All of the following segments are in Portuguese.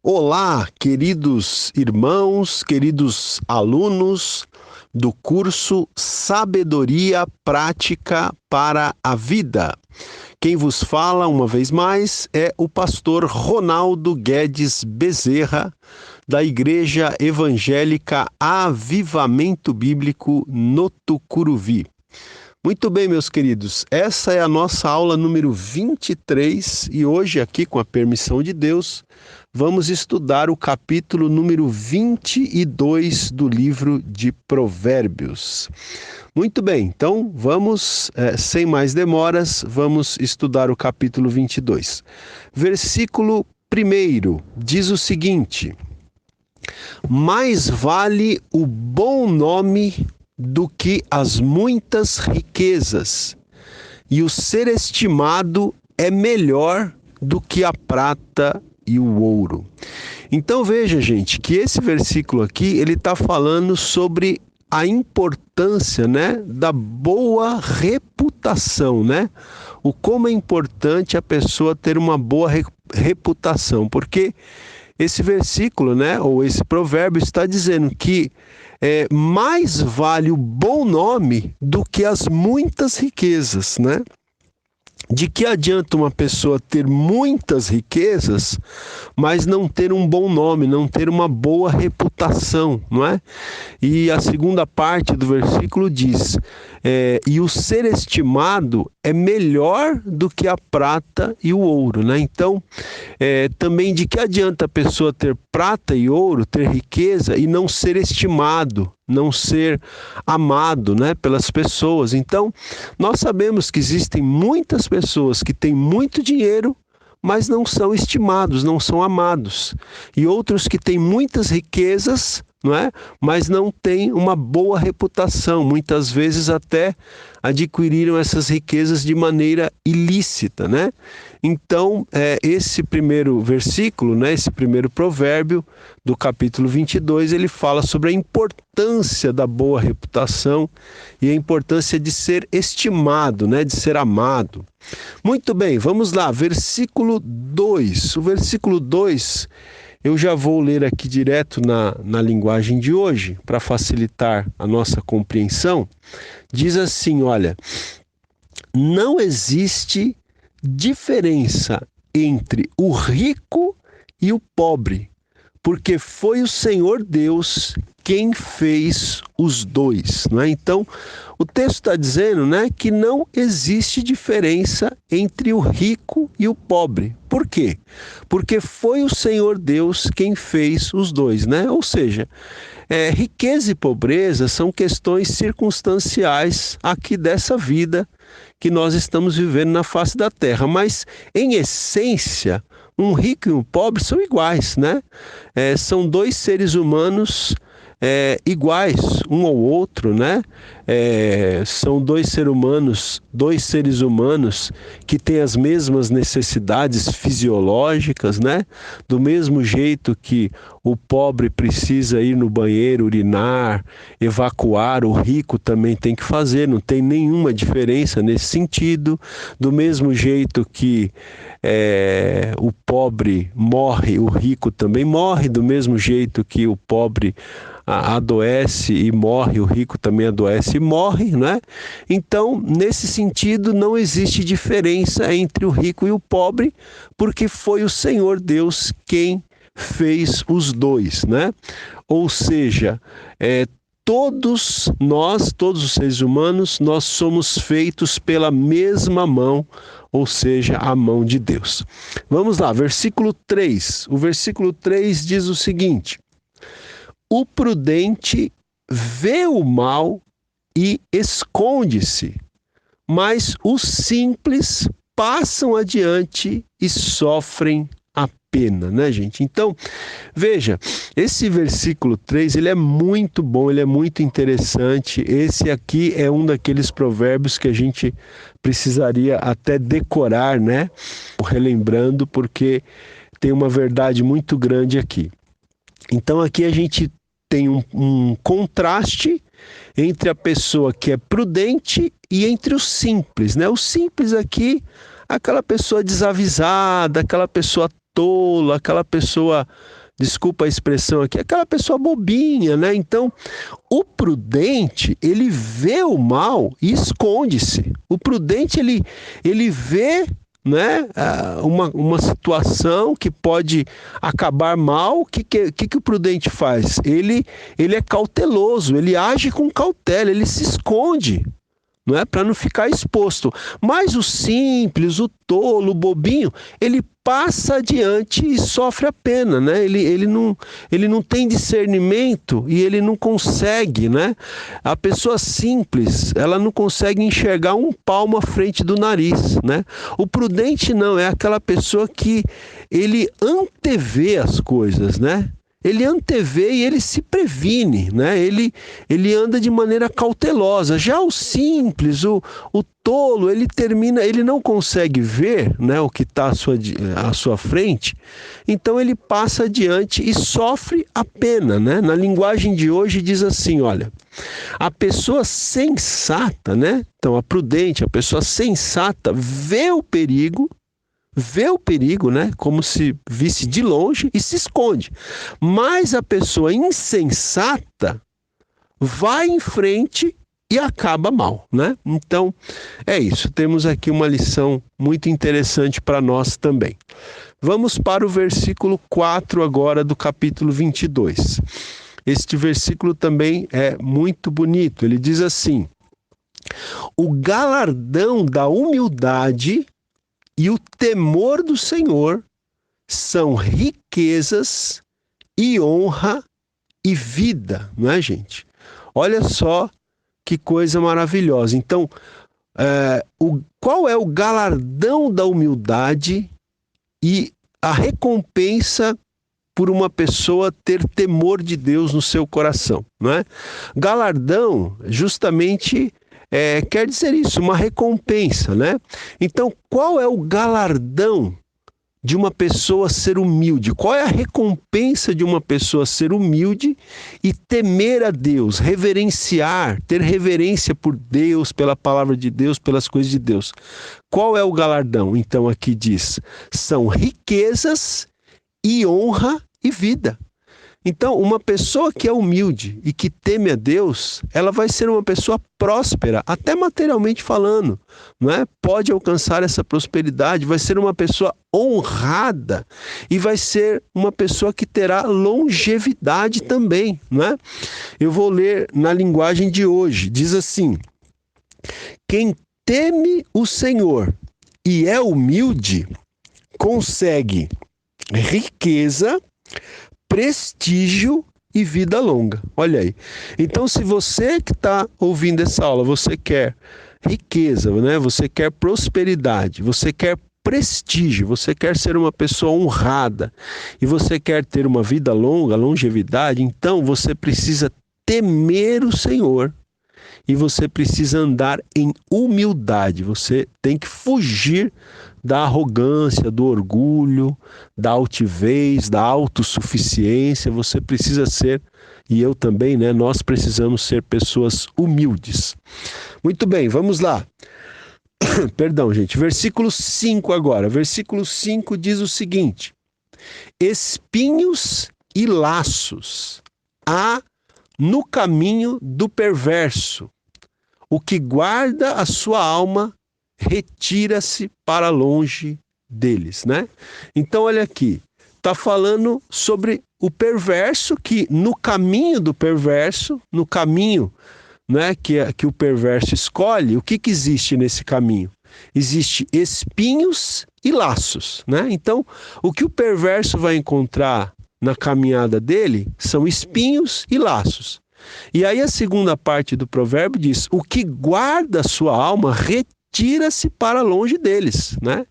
Olá, queridos irmãos, queridos alunos do curso Sabedoria Prática para a Vida. Quem vos fala, uma vez mais, é o pastor Ronaldo Guedes Bezerra, da Igreja Evangélica Avivamento Bíblico no Tucuruvi. Muito bem, meus queridos, essa é a nossa aula número 23 e hoje, aqui, com a permissão de Deus, vamos estudar o capítulo número 22 do livro de Provérbios. Muito bem, então vamos, sem mais demoras, vamos estudar o capítulo 22. Versículo 1 diz o seguinte: mais vale o bom nome do que as muitas riquezas, e o ser estimado é melhor do que a prata e o ouro. Então veja, gente, que esse versículo aqui, ele está falando sobre a importância, né, da boa reputação, né? O como é importante a pessoa ter uma boa reputação, porque esse versículo, né, ou esse provérbio está dizendo que mais vale o bom nome do que as muitas riquezas, né? De que adianta uma pessoa ter muitas riquezas, mas não ter um bom nome, não ter uma boa reputação, não é? E a segunda parte do versículo diz: e o ser estimado é melhor do que a prata e o ouro, né? Então, também de que adianta a pessoa ter prata e ouro, ter riqueza e não ser estimado, não ser amado, né, pelas pessoas. Então, nós sabemos que existem muitas pessoas que têm muito dinheiro, mas não são estimados, não são amados. E outros que têm muitas riquezas, não é? Mas não têm uma boa reputação. Muitas vezes até adquiriram essas riquezas de maneira ilícita, né? Então, esse primeiro versículo, né, esse primeiro provérbio do capítulo 22, ele fala sobre a importância da boa reputação e a importância de ser estimado, né, de ser amado. Muito bem, vamos lá, versículo 2. O versículo 2, eu já vou ler aqui direto na linguagem de hoje, para facilitar a nossa compreensão. Diz assim, olha: não existe diferença entre o rico e o pobre, porque foi o Senhor Deus quem fez os dois, não é? Então, o texto está dizendo, né, que não existe diferença entre o rico e o pobre. Por quê? Porque foi o Senhor Deus quem fez os dois, né? Ou seja, riqueza e pobreza são questões circunstanciais aqui dessa vida que nós estamos vivendo na face da terra, mas em essência, um rico e um pobre são iguais, né? São dois seres humanos iguais um ao outro, né? São dois seres humanos que têm as mesmas necessidades fisiológicas, né? Do mesmo jeito que o pobre precisa ir no banheiro, urinar, evacuar, o rico também tem que fazer, não tem nenhuma diferença nesse sentido. Do mesmo jeito que o pobre morre, o rico também morre, do mesmo jeito que o pobre adoece e morre, o rico também adoece e morre, né? Então, nesse sentido, não existe diferença entre o rico e o pobre, porque foi o Senhor Deus quem fez os dois, né? Ou seja, todos nós, todos os seres humanos, nós somos feitos pela mesma mão, ou seja, a mão de Deus. Vamos lá, versículo 3. O versículo 3 diz o seguinte: o prudente vê o mal e esconde-se, mas os simples passam adiante e sofrem a pena, né, gente? Então, veja, esse versículo 3, ele é muito bom, ele é muito interessante. Esse aqui é um daqueles provérbios que a gente precisaria até decorar, né? Relembrando, porque tem uma verdade muito grande aqui. Então, aqui a gente tem um contraste entre a pessoa que é prudente e entre o simples, né? O simples aqui, aquela pessoa desavisada, aquela pessoa tolo, aquela pessoa, desculpa a expressão aqui, aquela pessoa bobinha, né? Então, o prudente, ele vê o mal e esconde-se. O prudente, ele vê, né, uma situação que pode acabar mal. O que o prudente faz? Ele é cauteloso, ele age com cautela, ele se esconde, não é, para não ficar exposto. Mas o simples, o tolo, o bobinho, ele passa adiante e sofre a pena, né? Ele não tem discernimento e ele não consegue, né? A pessoa simples, ela não consegue enxergar um palmo à frente do nariz, né? O prudente não, é aquela pessoa que ele antevê as coisas, né? Ele antevê e ele se previne, né? Ele anda de maneira cautelosa. Já o simples, o tolo, ele não consegue ver, né, o que está à sua frente, então ele passa adiante e sofre a pena, né? Na linguagem de hoje diz assim, olha, a pessoa sensata, né? Então a prudente, a pessoa sensata vê o perigo, né, como se visse de longe e se esconde. Mas a pessoa insensata vai em frente e acaba mal, né? Então, é isso. Temos aqui uma lição muito interessante para nós também. Vamos para o versículo 4 agora do capítulo 22. Este versículo também é muito bonito. Ele diz assim: o galardão da humildade e o temor do Senhor são riquezas e honra e vida, não é, gente? Olha só que coisa maravilhosa. Então, qual é o galardão da humildade e a recompensa por uma pessoa ter temor de Deus no seu coração, não é? Galardão, justamente, quer dizer isso, uma recompensa, né? Então, qual é o galardão de uma pessoa ser humilde? Qual é a recompensa de uma pessoa ser humilde e temer a Deus, reverenciar, ter reverência por Deus, pela palavra de Deus, pelas coisas de Deus? Qual é o galardão? Então aqui diz, são riquezas e honra e vida. Então, uma pessoa que é humilde e que teme a Deus, ela vai ser uma pessoa próspera, até materialmente falando, não é? Pode alcançar essa prosperidade, vai ser uma pessoa honrada e vai ser uma pessoa que terá longevidade também, não é? Eu vou ler na linguagem de hoje, diz assim: quem teme o Senhor e é humilde, consegue riqueza, prestígio e vida longa. Olha aí. Então, se você que está ouvindo essa aula, você quer riqueza, né? Você quer prosperidade, você quer prestígio, você quer ser uma pessoa honrada e você quer ter uma vida longa, longevidade, então você precisa temer o Senhor e você precisa andar em humildade. Você tem que fugir da arrogância, do orgulho, da altivez, da autossuficiência. Você precisa ser, e eu também, né? Nós precisamos ser pessoas humildes. Muito bem, vamos lá. Perdão, gente. Versículo 5 agora. Versículo 5 diz o seguinte: espinhos e laços há no caminho do perverso. O que guarda a sua alma retira-se para longe deles, né? Então, olha aqui, está falando sobre o perverso, que no caminho do perverso, no caminho, né, que o perverso escolhe, o que existe nesse caminho? Existe espinhos e laços, né? Então, o que o perverso vai encontrar na caminhada dele são espinhos e laços. E aí a segunda parte do provérbio diz: o que guarda a sua alma retira-se para longe deles, né?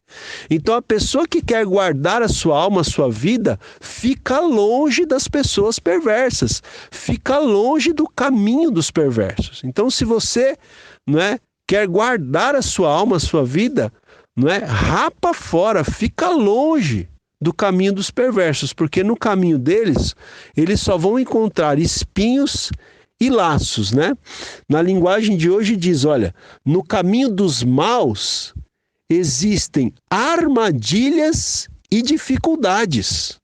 Então a pessoa que quer guardar a sua alma, a sua vida, fica longe das pessoas perversas, fica longe do caminho dos perversos. Então, se você, não é, quer guardar a sua alma, a sua vida, não é, rapa fora, fica longe do caminho dos perversos, porque no caminho deles, eles só vão encontrar espinhos e laços, né? Na linguagem de hoje diz, olha, no caminho dos maus existem armadilhas e dificuldades.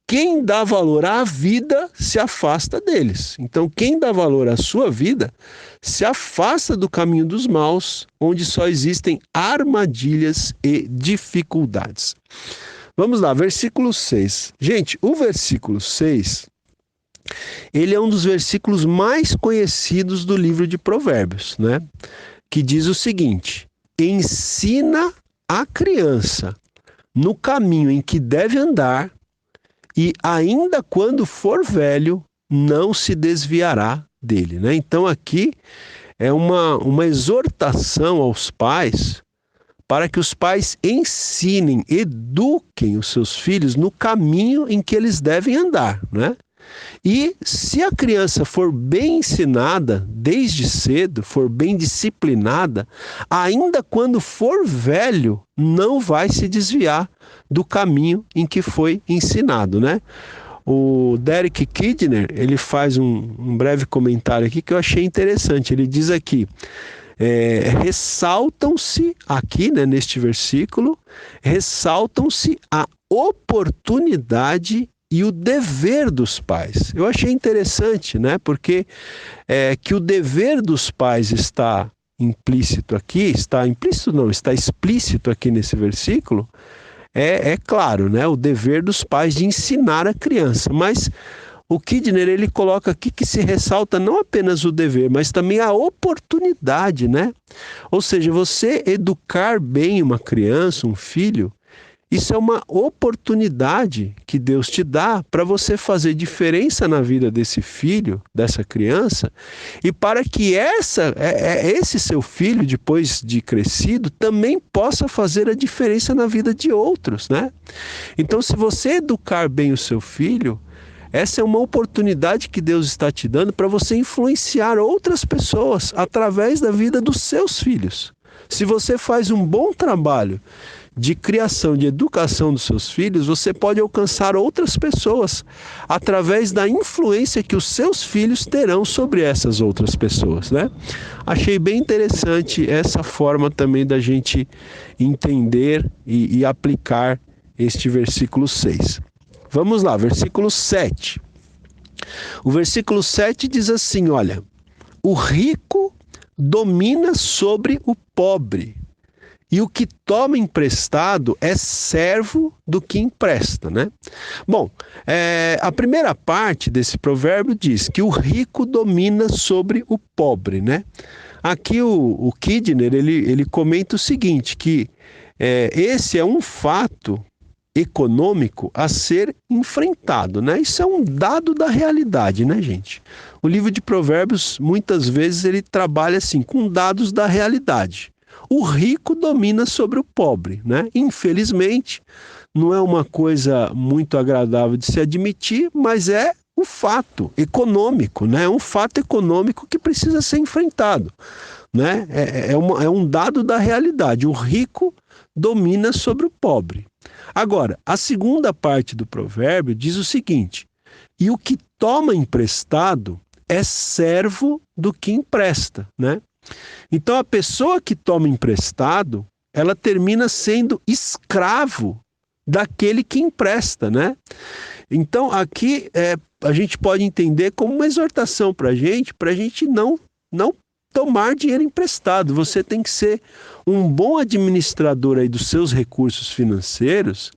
Quem dá valor à vida se afasta deles. Então, quem dá valor à sua vida se afasta do caminho dos maus, onde só existem armadilhas e dificuldades. Vamos lá, versículo 6. Gente, o versículo 6, ele é um dos versículos mais conhecidos do livro de Provérbios, né? Que diz o seguinte: ensina a criança no caminho em que deve andar, e ainda quando for velho, não se desviará dele, né? Então aqui é uma exortação aos pais para que os pais ensinem, eduquem os seus filhos no caminho em que eles devem andar, né? E se a criança for bem ensinada desde cedo, for bem disciplinada, ainda quando for velho, não vai se desviar do caminho em que foi ensinado, né? O Derek Kidner, ele faz um breve comentário aqui que eu achei interessante. Ele diz aqui: ressaltam-se aqui, né, neste versículo, ressaltam-se a oportunidade e o dever dos pais. Eu achei interessante, né? Porque que o dever dos pais está implícito aqui, está explícito aqui nesse versículo, é claro, né? O dever dos pais de ensinar a criança. Mas o Kidner, ele coloca aqui que se ressalta não apenas o dever, mas também a oportunidade, né? Ou seja, você educar bem uma criança, um filho, isso é uma oportunidade que Deus te dá para você fazer diferença na vida desse filho, dessa criança, e para que esse seu filho, depois de crescido, também possa fazer a diferença na vida de outros, né? Então, se você educar bem o seu filho, essa é uma oportunidade que Deus está te dando para você influenciar outras pessoas através da vida dos seus filhos. Se você faz um bom trabalho de criação, de educação dos seus filhos, você pode alcançar outras pessoas através da influência que os seus filhos terão sobre essas outras pessoas, né? Achei bem interessante essa forma também da gente entender e aplicar este versículo 6. Vamos lá, versículo 7. O versículo 7 diz assim, olha: o rico domina sobre o pobre, e o que toma emprestado é servo do que empresta, né? Bom, a primeira parte desse provérbio diz que o rico domina sobre o pobre, né? Aqui o Kidner, ele comenta o seguinte, que esse é um fato econômico a ser enfrentado, né? Isso é um dado da realidade, né, gente? O livro de Provérbios, muitas vezes, ele trabalha assim, com dados da realidade. O rico domina sobre o pobre, né? Infelizmente, não é uma coisa muito agradável de se admitir, mas é um fato econômico, né? É um fato econômico que precisa ser enfrentado, né? É um dado da realidade. O rico domina sobre o pobre. Agora, a segunda parte do provérbio diz o seguinte: e o que toma emprestado é servo do que empresta, né? Então, a pessoa que toma emprestado, ela termina sendo escravo daquele que empresta, né? Então, aqui a gente pode entender como uma exortação para a gente não tomar dinheiro emprestado. Você tem que ser um bom administrador aí dos seus recursos financeiros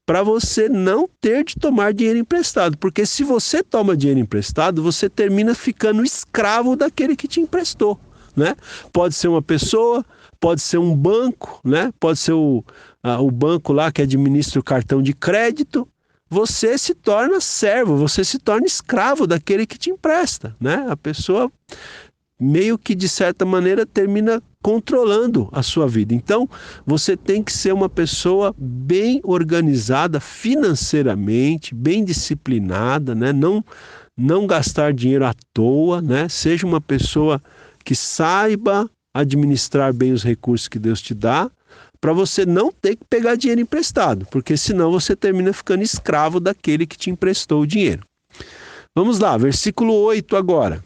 para você não ter de tomar dinheiro emprestado. Porque se você toma dinheiro emprestado, você termina ficando escravo daquele que te emprestou, né? Pode ser uma pessoa, pode ser um banco, né? Pode ser o banco lá que administra o cartão de crédito. Você se torna servo, você se torna escravo daquele que te empresta, né? A pessoa meio que, de certa maneira, termina controlando a sua vida. Então, você tem que ser uma pessoa bem organizada financeiramente, bem disciplinada, né? Não gastar dinheiro à toa, né? Seja uma pessoa que saiba administrar bem os recursos que Deus te dá, para você não ter que pegar dinheiro emprestado, porque senão você termina ficando escravo daquele que te emprestou o dinheiro. Vamos lá, versículo 8 agora.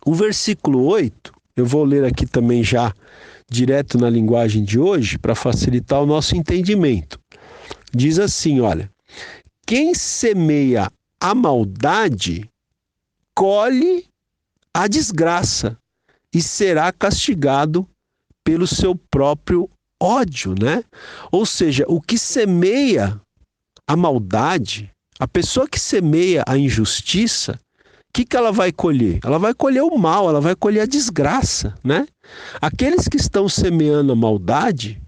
O versículo 8, eu vou ler aqui também já direto na linguagem de hoje, para facilitar o nosso entendimento. diz assim, olha: quem semeia a maldade, colhe a desgraça e será castigado pelo seu próprio ódio, né? Ou seja, o que semeia a maldade, a pessoa que semeia a injustiça, o que ela vai colher? Ela vai colher o mal, ela vai colher a desgraça, né? Aqueles que estão semeando a maldade,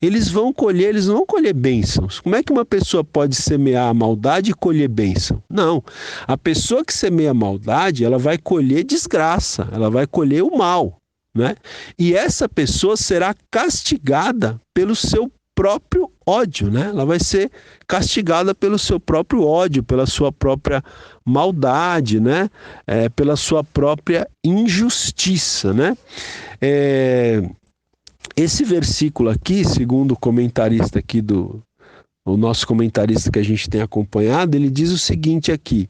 eles não vão colher bênçãos. Como é que uma pessoa pode semear a maldade e colher bênção? Não. A pessoa que semeia a maldade, ela vai colher desgraça, ela vai colher o mal, né? E essa pessoa será castigada pelo seu próprio ódio, né? Ela vai ser castigada pelo seu próprio ódio, pela sua própria maldade, né? Pela sua própria injustiça, né? Esse versículo aqui, segundo o comentarista aqui o nosso comentarista que a gente tem acompanhado, ele diz o seguinte aqui: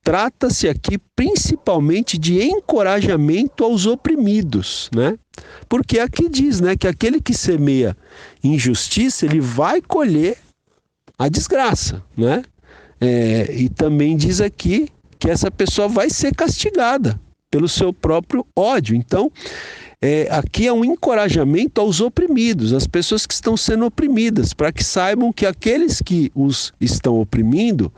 trata-se aqui principalmente de encorajamento aos oprimidos, né? Porque aqui diz, né, que aquele que semeia injustiça, ele vai colher a desgraça, né? E também diz aqui que essa pessoa vai ser castigada pelo seu próprio ódio. Então, aqui é um encorajamento aos oprimidos, às pessoas que estão sendo oprimidas, para que saibam que aqueles que os estão oprimindo,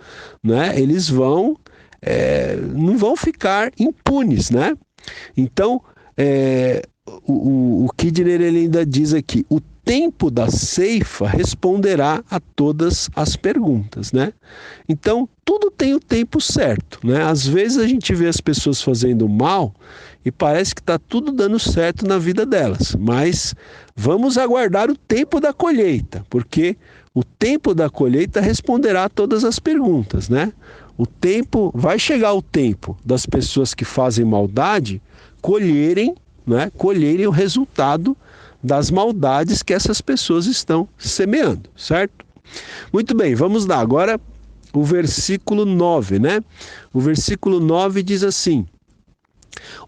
né, eles não vão ficar impunes, né? Então, o Kidner ele ainda diz aqui: o tempo da ceifa responderá a todas as perguntas, né? Então, tudo tem o tempo certo, né? Às vezes a gente vê as pessoas fazendo mal e parece que está tudo dando certo na vida delas, mas vamos aguardar o tempo da colheita, porque o tempo da colheita responderá a todas as perguntas, né? Vai chegar o tempo das pessoas que fazem maldade colherem, né? Colherem o resultado das maldades que essas pessoas estão semeando, certo? Muito bem, vamos lá. Agora o versículo 9, né? O versículo 9 diz assim: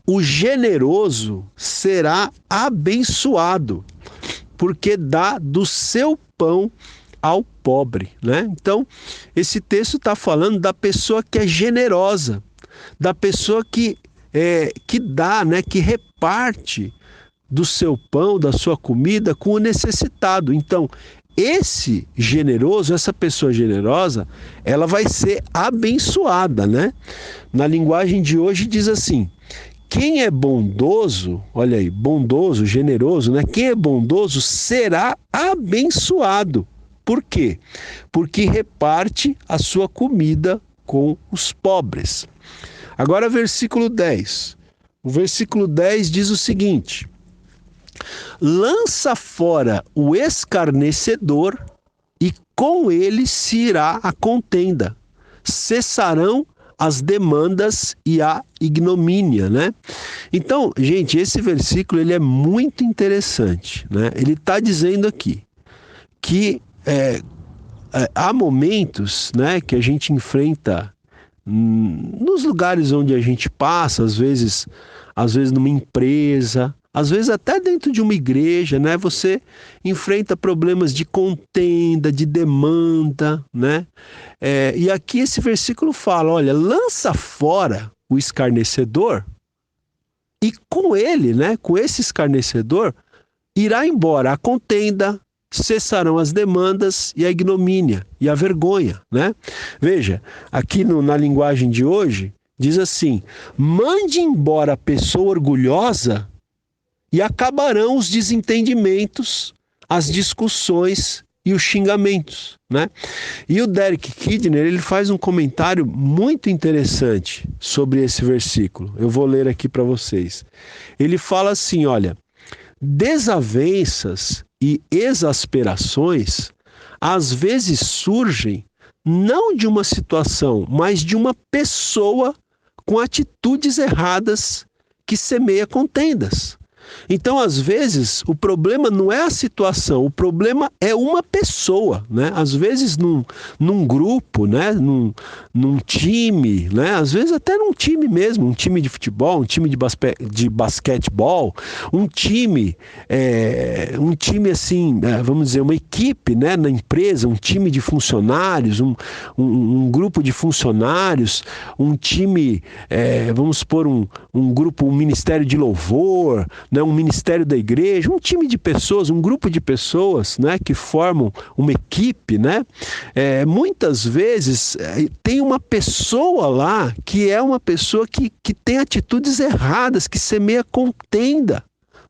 o generoso será abençoado, porque dá do seu pão ao pobre, né? Então, esse texto está falando da pessoa que é generosa, da pessoa que dá, né? Que reparte do seu pão, da sua comida com o necessitado. Então, esse generoso, essa pessoa generosa, ela vai ser abençoada, né? Na linguagem de hoje diz assim: quem é bondoso, olha aí, bondoso, generoso, né? Quem é bondoso será abençoado. Por quê? Porque reparte a sua comida com os pobres. Agora, versículo 10. O versículo 10 diz o seguinte: lança fora o escarnecedor e com ele se irá a contenda. Cessarão as demandas e a ignomínia, né? Então, gente, esse versículo ele é muito interessante, né? Ele está dizendo aqui que há momentos, né, que a gente enfrenta nos lugares onde a gente passa, às vezes numa empresa, às vezes até dentro de uma igreja, né? Você enfrenta problemas de contenda, de demanda, né? E aqui esse versículo fala, olha, lança fora o escarnecedor e com ele, né? Com esse escarnecedor, irá embora a contenda, cessarão as demandas e a ignomínia e a vergonha, né? Veja, aqui na linguagem de hoje, diz assim: mande embora a pessoa orgulhosa e acabarão os desentendimentos, as discussões e os xingamentos, né? E o Derek Kidner, ele faz um comentário muito interessante sobre esse versículo. Eu vou ler aqui para vocês. Ele fala assim, olha: desavenças e exasperações às vezes surgem não de uma situação, mas de uma pessoa com atitudes erradas que semeia contendas. Então, às vezes, o problema não é a situação, o problema é uma pessoa, né? Às vezes, num grupo, né? Num time, né? Às vezes até num time mesmo, um time de futebol, um time de basquetebol, um time assim, vamos dizer, uma equipe, né? Na empresa, um time de funcionários, um grupo de funcionários, um time, vamos supor, um grupo, um ministério de louvor, né, um ministério da igreja, um time de pessoas, um grupo de pessoas, né, que formam uma equipe, né? Muitas vezes tem uma pessoa lá que é uma pessoa que tem atitudes erradas, que semeia contenda,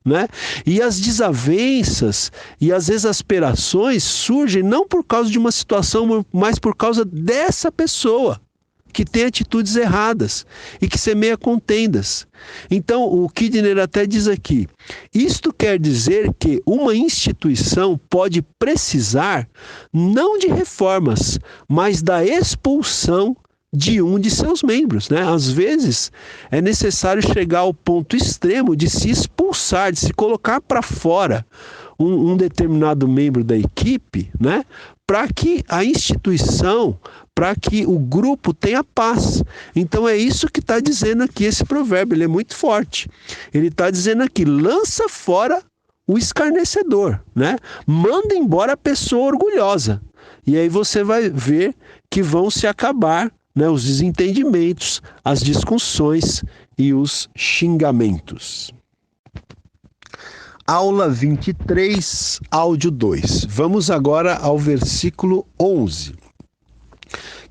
né? E as desavenças e as exasperações surgem não por causa de uma situação, mas por causa dessa pessoa que tem atitudes erradas e que semeia contendas. Então, o Kidner até diz aqui, isto quer dizer que uma instituição pode precisar não de reformas, mas da expulsão de um de seus membros, né? Às vezes é necessário chegar ao ponto extremo de se expulsar, de se colocar para fora um determinado membro da equipe, né? Para que a instituição, para que o grupo tenha paz. Então é isso que está dizendo aqui esse provérbio, ele é muito forte. Ele está dizendo aqui, lança fora o escarnecedor, né? Manda embora a pessoa orgulhosa. E aí você vai ver que vão se acabar, né, os desentendimentos, as discussões e os xingamentos. Aula 23, áudio 2. Vamos agora ao versículo 11,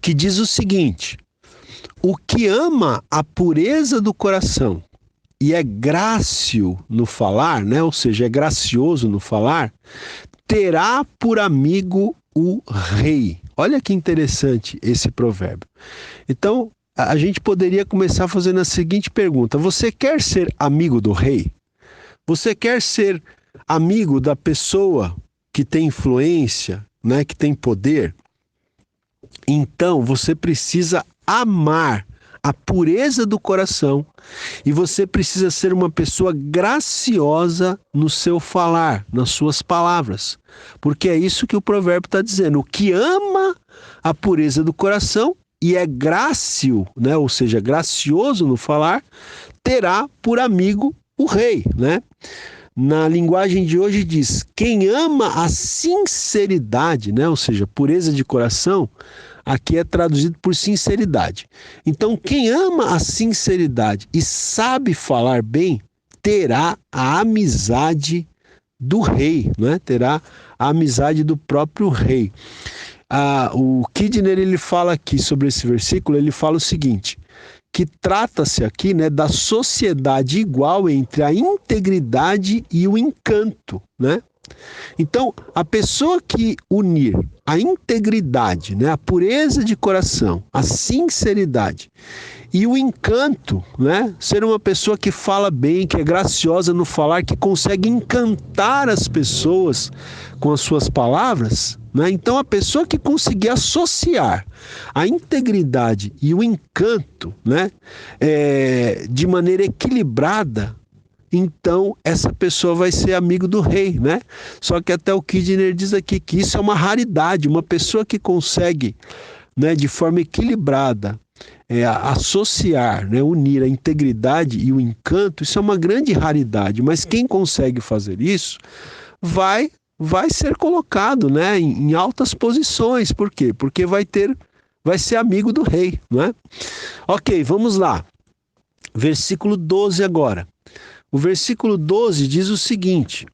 que diz o seguinte: o que ama a pureza do coração e é grácil no falar, né, ou seja, é gracioso no falar, terá por amigo o rei. Olha que interessante esse provérbio. Então, a gente poderia começar fazendo a seguinte pergunta: você quer ser amigo do rei? Você quer ser amigo da pessoa que tem influência, né, que tem poder? Então, você precisa amar a pureza do coração e você precisa ser uma pessoa graciosa no seu falar, nas suas palavras. Porque é isso que o provérbio está dizendo. O que ama a pureza do coração e é grácil, né, ou seja, gracioso no falar, terá por amigo o rei, né? Na linguagem de hoje diz, quem ama a sinceridade, né? Ou seja, pureza de coração, aqui é traduzido por sinceridade. Então, quem ama a sinceridade e sabe falar bem, terá a amizade do rei, né? Terá a amizade do próprio rei. O Kidner, ele fala aqui sobre esse versículo, ele fala o seguinte, que trata-se aqui, né, da sociedade igual entre a integridade e o encanto, né? Então, a pessoa que unir a integridade, né, a pureza de coração, a sinceridade e o encanto, né, ser uma pessoa que fala bem, que é graciosa no falar, que consegue encantar as pessoas com as suas palavras, né? Então, a pessoa que conseguir associar a integridade e o encanto, né, de maneira equilibrada, então essa pessoa vai ser amigo do rei, né? Só que até o Kidner diz aqui que isso é uma raridade, uma pessoa que consegue, né, de forma equilibrada, associar, né, unir a integridade e o encanto, isso é uma grande raridade, mas quem consegue fazer isso vai ser colocado, né, em altas posições. Por quê? Porque vai ser amigo do rei, né? Ok, vamos lá. Versículo 12 agora. O versículo 12 diz o seguinte: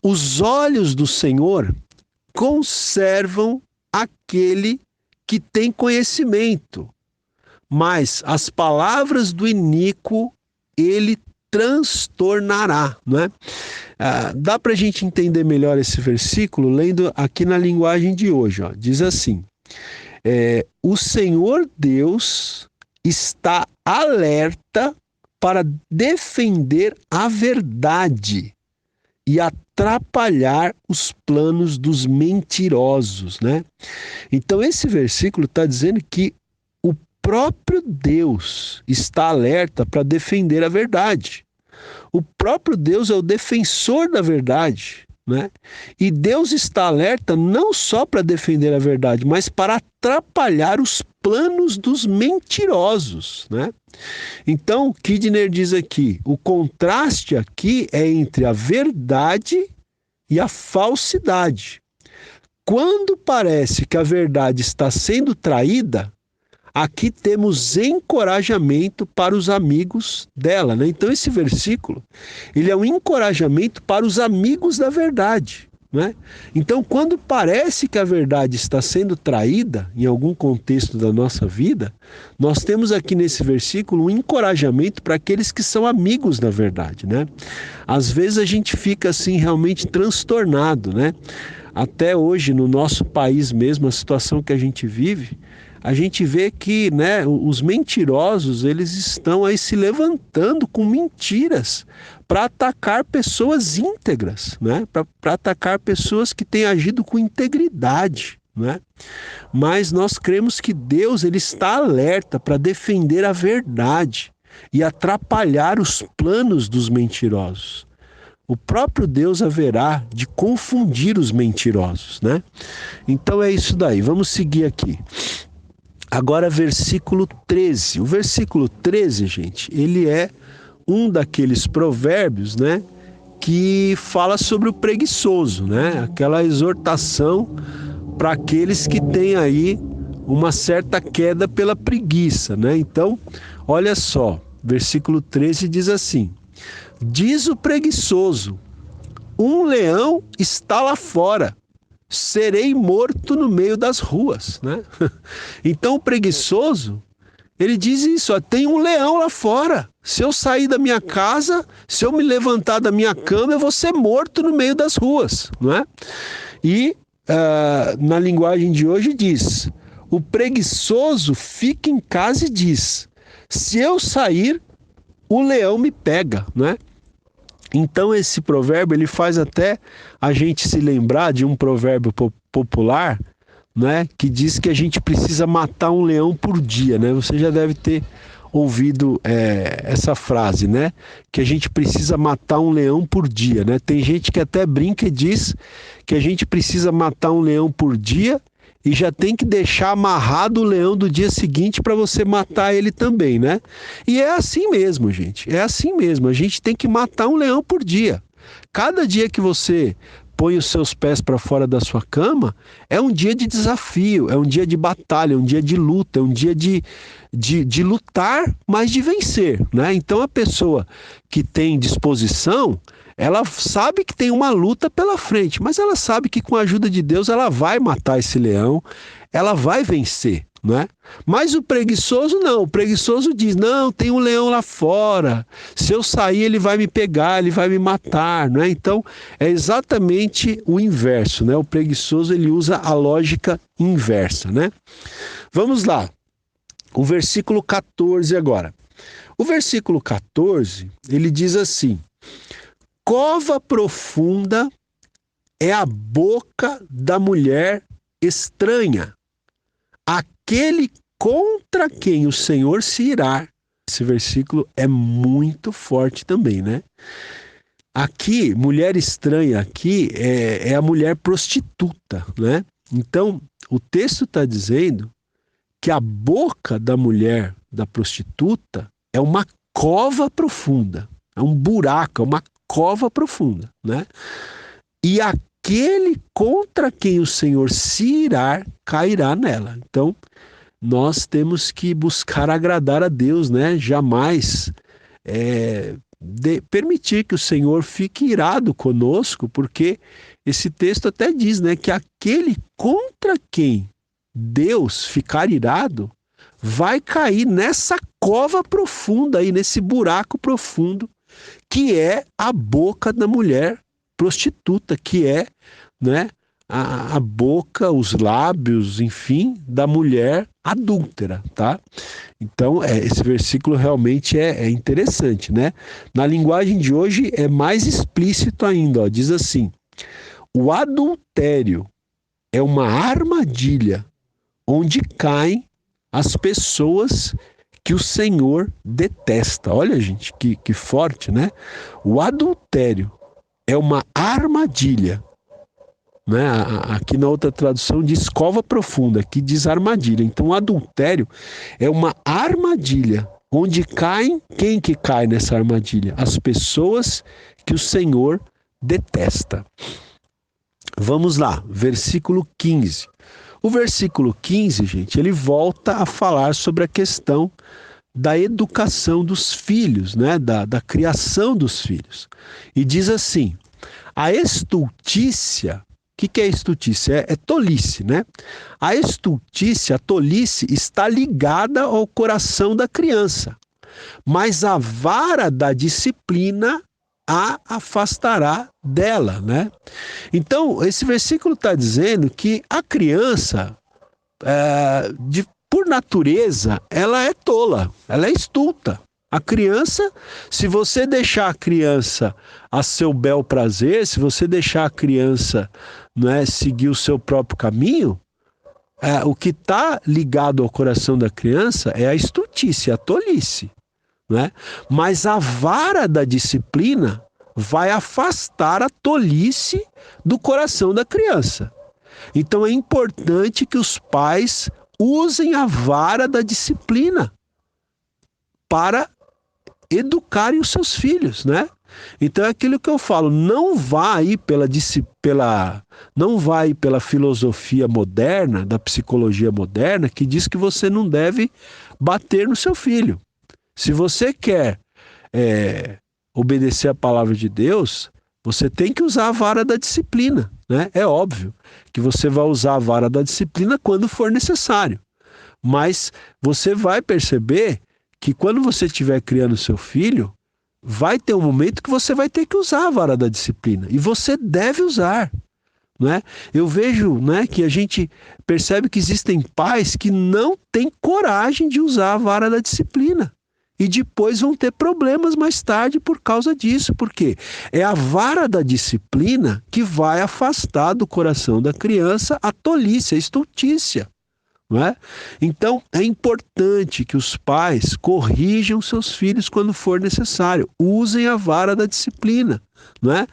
os olhos do Senhor conservam aquele que tem conhecimento, mas as palavras do iníquo ele transtornará, né? Dá para a gente entender melhor esse versículo lendo aqui na linguagem de hoje, ó. Diz assim, o Senhor Deus está alerta para defender a verdade e atrapalhar os planos dos mentirosos, né? Então esse versículo está dizendo que o próprio Deus está alerta para defender a verdade. O próprio Deus é o defensor da verdade, né? E Deus está alerta não só para defender a verdade, mas para atrapalhar os planos dos mentirosos, né? Então, Kidner diz aqui, o contraste aqui é entre a verdade e a falsidade. Quando parece que a verdade está sendo traída, aqui temos encorajamento para os amigos dela, né? Então esse versículo, ele é um encorajamento para os amigos da verdade, né? Então quando parece que a verdade está sendo traída em algum contexto da nossa vida, nós temos aqui nesse versículo um encorajamento para aqueles que são amigos da verdade, né? Às vezes a gente fica assim realmente transtornado, né? Até hoje no nosso país mesmo, a situação que a gente vive, a gente vê que, né, os mentirosos, eles estão aí se levantando com mentiras para atacar pessoas íntegras, né? Para atacar pessoas que têm agido com integridade, né? Mas nós cremos que Deus, ele está alerta para defender a verdade e atrapalhar os planos dos mentirosos. O próprio Deus haverá de confundir os mentirosos, né? Então é isso daí. Vamos seguir aqui. Agora, versículo 13. O versículo 13, gente, ele é um daqueles provérbios, né, que fala sobre o preguiçoso, né? Aquela exortação para aqueles que têm aí uma certa queda pela preguiça, né? Então, olha só, versículo 13 diz assim: diz o preguiçoso, um leão está lá fora, serei morto no meio das ruas, né? Então o preguiçoso, ele diz isso, ó, tem um leão lá fora. Se eu sair da minha casa, se eu me levantar da minha cama, eu vou ser morto no meio das ruas, não é? E na linguagem de hoje diz, o preguiçoso fica em casa e diz, se eu sair, o leão me pega, né? Então esse provérbio, ele faz até a gente se lembrar de um provérbio popular, né, que diz que a gente precisa matar um leão por dia, né? Você já deve ter ouvido essa frase, né? Que a gente precisa matar um leão por dia, né? Tem gente que até brinca e diz que a gente precisa matar um leão por dia e já tem que deixar amarrado o leão do dia seguinte para você matar ele também, né? E é assim mesmo, gente. É assim mesmo. A gente tem que matar um leão por dia. Cada dia que você põe os seus pés para fora da sua cama, é um dia de desafio, é um dia de batalha, é um dia de luta, é um dia de lutar, mas de vencer, né? Então a pessoa que tem disposição, ela sabe que tem uma luta pela frente, mas ela sabe que com a ajuda de Deus ela vai matar esse leão, ela vai vencer, né? Mas o preguiçoso não, o preguiçoso diz, não, tem um leão lá fora, se eu sair ele vai me pegar, ele vai me matar, né? Então é exatamente o inverso, né? O preguiçoso, ele usa a lógica inversa, né? Vamos lá, o versículo 14 agora. O versículo 14, ele diz assim, cova profunda é a boca da mulher estranha, aquele contra quem o Senhor se irá. Esse versículo é muito forte também, né? Aqui, mulher estranha aqui é a mulher prostituta, né? Então, o texto está dizendo que a boca da mulher, da prostituta, é uma cova profunda, é um buraco, é uma cova profunda, né? E aquele contra quem o Senhor se irá, cairá nela. Então, nós temos que buscar agradar a Deus, né? Jamais permitir que o Senhor fique irado conosco, porque esse texto até diz, né, que aquele contra quem Deus ficar irado vai cair nessa cova profunda aí, nesse buraco profundo, que é a boca da mulher prostituta, que é, né, a boca, os lábios, enfim, da mulher adúltera, tá? Então, esse versículo realmente é interessante, né? Na linguagem de hoje é mais explícito ainda, ó, diz assim, o adultério é uma armadilha onde caem as pessoas que o Senhor detesta. Olha, gente, que forte, né? O adultério é uma armadilha, né? Aqui na outra tradução diz cova profunda, aqui diz armadilha. Então o adultério é uma armadilha, onde caem, quem que cai nessa armadilha? As pessoas que o Senhor detesta. Vamos lá, versículo 15. O versículo 15, gente, ele volta a falar sobre a questão da educação dos filhos, né? Da criação dos filhos. E diz assim: a estultícia, o que é estultícia? É tolice, né? A estultícia, a tolice, está ligada ao coração da criança, mas a vara da disciplina a afastará dela, né? Então, esse versículo está dizendo que a criança, por natureza, ela é tola, ela é estulta. A criança, se você deixar a criança a seu bel prazer, se você deixar a criança, né, seguir o seu próprio caminho, o que está ligado ao coração da criança é a estultice, a tolice, né? Mas a vara da disciplina vai afastar a tolice do coração da criança. Então é importante que os pais usem a vara da disciplina para educarem os seus filhos, né? Então é aquilo que eu falo, não vá aí pela filosofia moderna, da psicologia moderna, que diz que você não deve bater no seu filho. Se você quer obedecer a palavra de Deus, você tem que usar a vara da disciplina, né? É óbvio que você vai usar a vara da disciplina quando for necessário, mas você vai perceber que quando você estiver criando seu filho, vai ter um momento que você vai ter que usar a vara da disciplina, e você deve usar, né? Eu vejo, né, que a gente percebe que existem pais que não têm coragem de usar a vara da disciplina, e depois vão ter problemas mais tarde por causa disso, porque é a vara da disciplina que vai afastar do coração da criança a tolice, a estultícia. Não é? Então, é importante que os pais corrijam seus filhos quando for necessário. Usem a vara da disciplina, não é?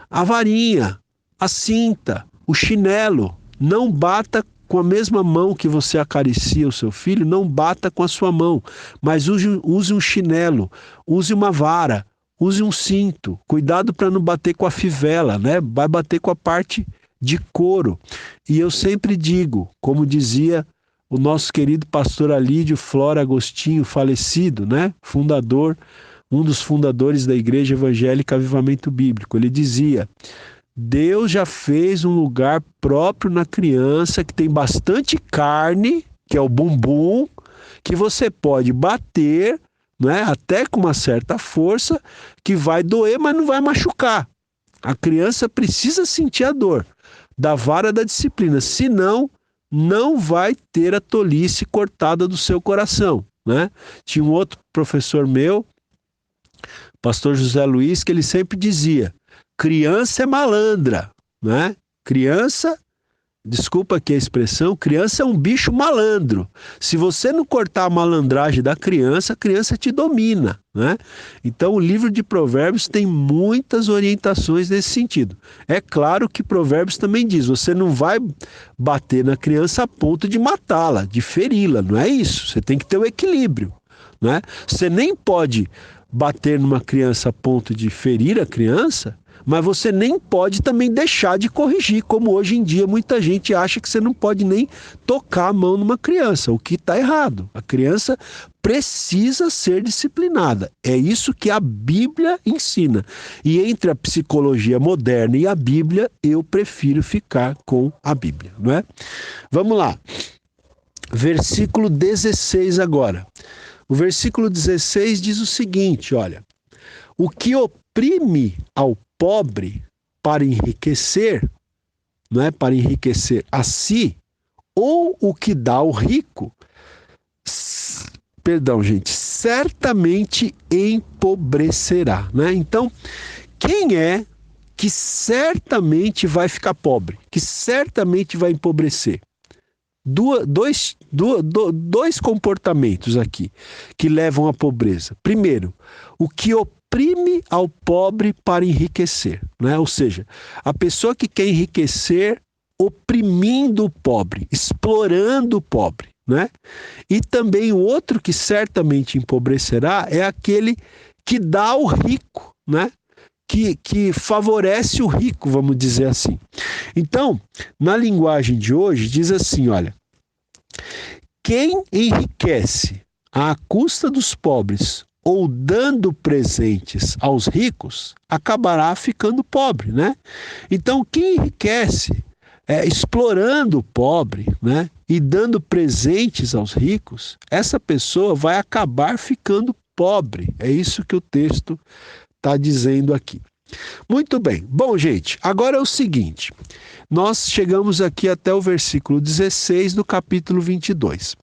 A varinha, a cinta, o chinelo. Não bata com a mesma mão que você acaricia o seu filho, não bata com a sua mão, mas use um chinelo, use uma vara, use um cinto. Cuidado para não bater com a fivela, né? Vai bater com a parte de couro. E eu sempre digo, como dizia o nosso querido pastor Alídio Flora Agostinho, falecido, né? Um dos fundadores da Igreja Evangélica Avivamento Bíblico. Ele dizia: Deus já fez um lugar próprio na criança que tem bastante carne, que é o bumbum, que você pode bater, né? Até com uma certa força, que vai doer, mas não vai machucar. A criança precisa sentir a dor da vara da disciplina, senão não vai ter a tolice cortada do seu coração, né? Tinha um outro professor meu, pastor José Luiz, que ele sempre dizia: criança é malandra, né? Desculpa aqui a expressão, criança é um bicho malandro. Se você não cortar a malandragem da criança, a criança te domina, né? Então o livro de Provérbios tem muitas orientações nesse sentido. É claro que Provérbios também diz: você não vai bater na criança a ponto de matá-la, de feri-la, não é isso. Você tem que ter o equilíbrio, né? Você nem pode bater numa criança a ponto de ferir a criança, mas você nem pode também deixar de corrigir, como hoje em dia muita gente acha que você não pode nem tocar a mão numa criança, o que está errado. A criança precisa ser disciplinada. É isso que a Bíblia ensina. E entre a psicologia moderna e a Bíblia, eu prefiro ficar com a Bíblia, não é? Vamos lá. Versículo 16 agora. O versículo 16 diz o seguinte, olha: o que oprime ao pobre para enriquecer, não é, para enriquecer a si, ou o que dá ao rico, certamente empobrecerá, né? Então, quem é que certamente vai ficar pobre, que certamente vai empobrecer? dois comportamentos aqui que levam à pobreza. Primeiro, o que oprime ao pobre para enriquecer, né? Ou seja, a pessoa que quer enriquecer oprimindo o pobre, explorando o pobre, né? E também o outro que certamente empobrecerá é aquele que dá ao rico, né? Que favorece o rico, vamos dizer assim. Então, na linguagem de hoje, diz assim, olha, quem enriquece à custa dos pobres ou dando presentes aos ricos, acabará ficando pobre, né? Então, quem enriquece explorando o pobre, né, e dando presentes aos ricos, essa pessoa vai acabar ficando pobre. É isso que o texto está dizendo aqui. Muito bem. Bom, gente, agora é o seguinte. Nós chegamos aqui até o versículo 16 do capítulo 22.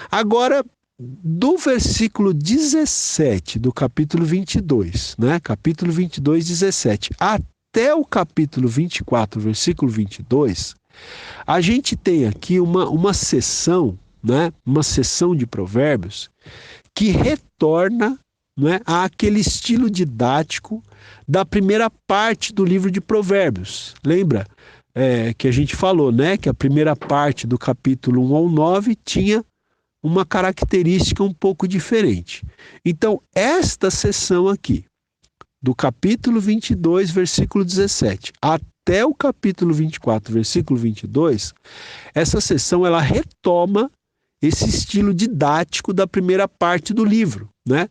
Agora, do versículo 17 do capítulo 22, né? Capítulo 22, 17, até o capítulo 24, versículo 22, a gente tem aqui uma sessão, né? Uma sessão de provérbios que retorna, né, àquele estilo didático da primeira parte do livro de Provérbios. Lembra que a gente falou, né, que a primeira parte do capítulo 1 ao 9 tinha uma característica um pouco diferente. Então, esta sessão aqui, do capítulo 22, versículo 17, até o capítulo 24, versículo 22, essa sessão ela retoma esse estilo didático da primeira parte do livro, né?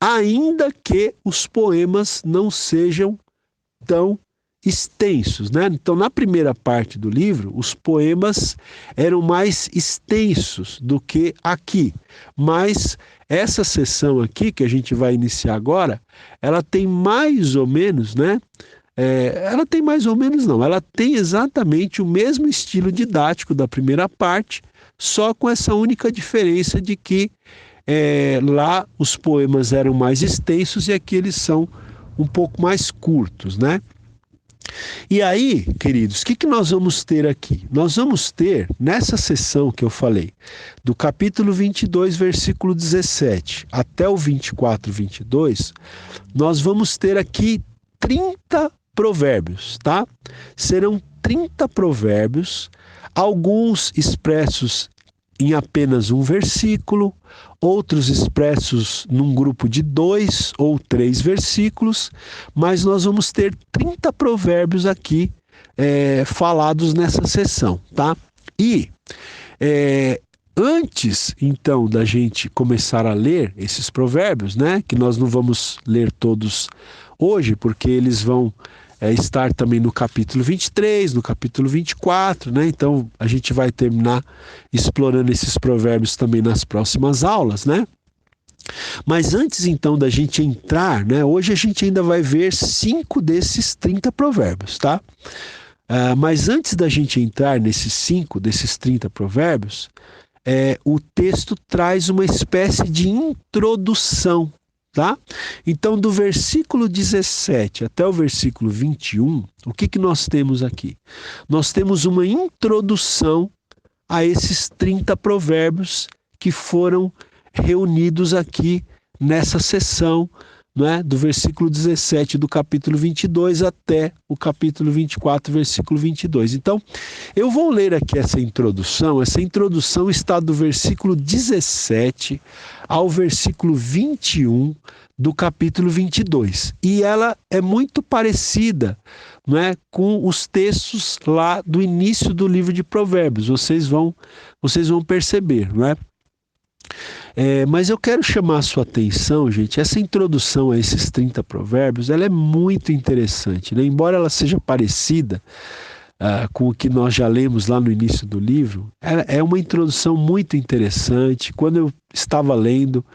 Ainda que os poemas não sejam tão extensos, né? Então, na primeira parte do livro, os poemas eram mais extensos do que aqui, mas essa sessão aqui, que a gente vai iniciar agora, ela tem mais ou menos, né? Ela tem mais ou menos não, ela tem exatamente o mesmo estilo didático da primeira parte, só com essa única diferença de que lá os poemas eram mais extensos e aqui eles são um pouco mais curtos, né? E aí, queridos, o que nós vamos ter aqui? Nós vamos ter, nessa sessão que eu falei, do capítulo 22, versículo 17, até o 24, 22, nós vamos ter aqui 30 provérbios, tá? Serão 30 provérbios, alguns expressos em apenas um versículo, outros expressos num grupo de 2 ou 3 versículos, mas nós vamos ter 30 provérbios aqui falados nessa sessão, tá? E antes, então, da gente começar a ler esses provérbios, né, que nós não vamos ler todos hoje, porque eles vão estar também no capítulo 23, no capítulo 24, né? Então a gente vai terminar explorando esses provérbios também nas próximas aulas, né? Mas antes então da gente entrar, né? Hoje a gente ainda vai ver 5 desses 30 provérbios, tá? Mas antes da gente entrar nesses 5 desses 30 provérbios, o texto traz uma espécie de introdução, tá? Então, do versículo 17 até o versículo 21, o que nós temos aqui? Nós temos uma introdução a esses 30 provérbios que foram reunidos aqui nessa sessão, né, do versículo 17 do capítulo 22 até o capítulo 24, versículo 22. Então, eu vou ler aqui essa introdução. Essa introdução está do versículo 17 ao versículo 21 do capítulo 22. E ela é muito parecida, né, com os textos lá do início do livro de Provérbios. Vocês vão perceber, não é? Mas eu quero chamar a sua atenção, gente, essa introdução a esses 30 provérbios, ela é muito interessante, né? Embora ela seja parecida com o que nós já lemos lá no início do livro, é uma introdução muito interessante. Quando eu estava lendo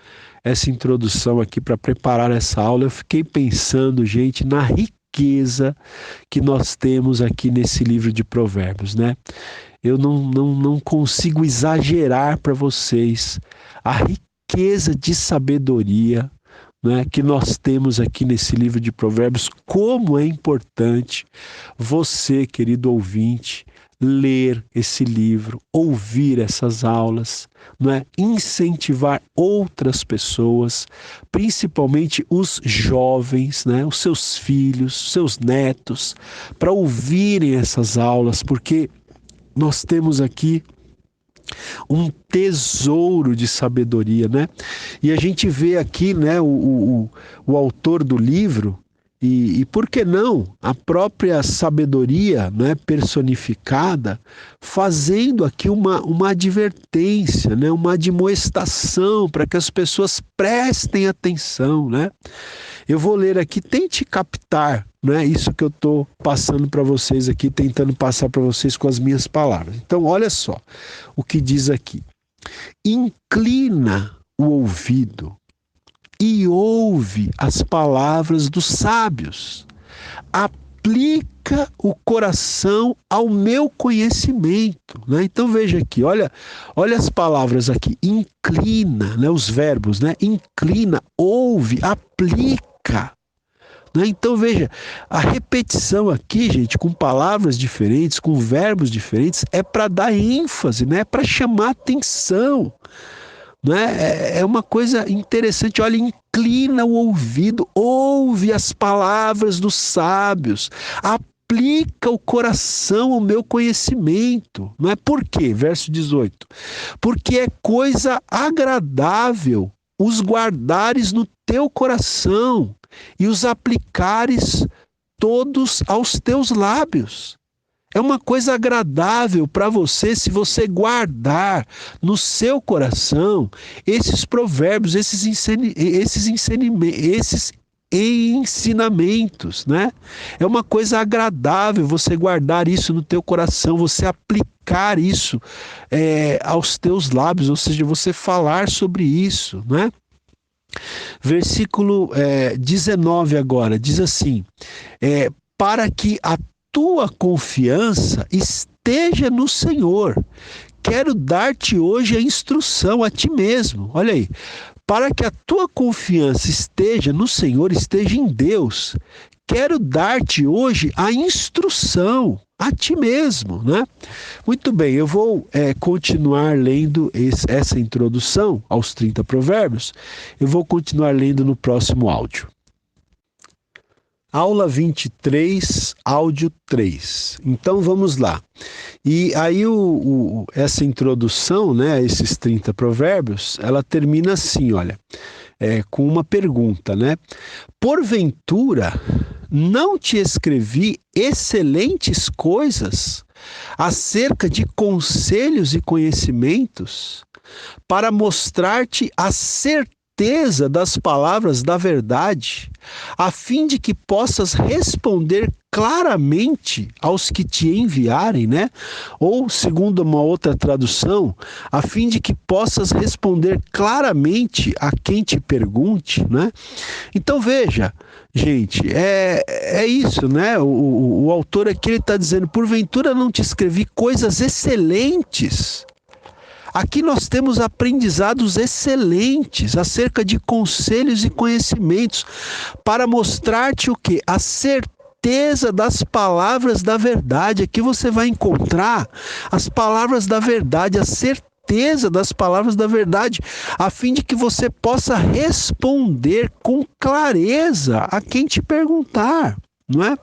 essa introdução aqui para preparar essa aula, eu fiquei pensando, gente, na riqueza que nós temos aqui nesse livro de Provérbios, né? Eu não consigo exagerar para vocês a riqueza de sabedoria, né, que nós temos aqui nesse livro de Provérbios. Como é importante você, querido ouvinte, ler esse livro, ouvir essas aulas, não é? Incentivar outras pessoas, principalmente os jovens, né? Os seus filhos, seus netos, para ouvirem essas aulas, porque nós temos aqui um tesouro de sabedoria, né? E a gente vê aqui, né, o autor do livro, e por que não a própria sabedoria, né, personificada, fazendo aqui uma advertência, né, uma admoestação para que as pessoas prestem atenção, né? Eu vou ler aqui, tente captar, né, isso que eu estou passando para vocês aqui, tentando passar para vocês com as minhas palavras. Então, olha só o que diz aqui. Inclina o ouvido e ouve as palavras dos sábios. Aplica o coração ao meu conhecimento, né? Então veja aqui, olha as palavras aqui. Inclina, né? Os verbos, né? Inclina, ouve, aplica. Né? Então veja, a repetição aqui, gente, com palavras diferentes, com verbos diferentes, é para dar ênfase, né? É para chamar atenção. Né? É uma coisa interessante, olha, inclina o ouvido, ouve as palavras dos sábios, aplica o coração ao meu conhecimento. Não é por quê? Verso 18. Porque é coisa agradável os guardares no teu coração e os aplicares todos aos teus lábios. É uma coisa agradável para você se você guardar no seu coração esses provérbios, esses ensinamentos, né? É uma coisa agradável você guardar isso no teu coração, você aplicar isso aos teus lábios, ou seja, você falar sobre isso, né? Versículo 19 agora, diz assim, para que a tua confiança esteja no Senhor. Quero dar-te hoje a instrução a ti mesmo. Olha aí. Para que a tua confiança esteja no Senhor, esteja em Deus. Quero dar-te hoje a instrução a ti mesmo, né? Muito bem, eu vou continuar lendo essa introdução aos 30 provérbios. Eu vou continuar lendo no próximo áudio. Aula 23, áudio 3. Então vamos lá. E aí essa introdução, né, a esses 30 provérbios, ela termina assim, olha, com uma pergunta, né? Porventura, não te escrevi excelentes coisas acerca de conselhos e conhecimentos para mostrar-te a certeza das palavras da verdade, a fim de que possas responder claramente aos que te enviarem, né? Ou, segundo uma outra tradução, a fim de que possas responder claramente a quem te pergunte, né? Então veja, gente, é isso, né? O autor aqui está dizendo, porventura não te escrevi coisas excelentes. Aqui nós temos aprendizados excelentes acerca de conselhos e conhecimentos para mostrar-te o quê? A certeza das palavras da verdade. Aqui você vai encontrar as palavras da verdade, a certeza das palavras da verdade, a fim de que você possa responder com clareza a quem te perguntar. Não é?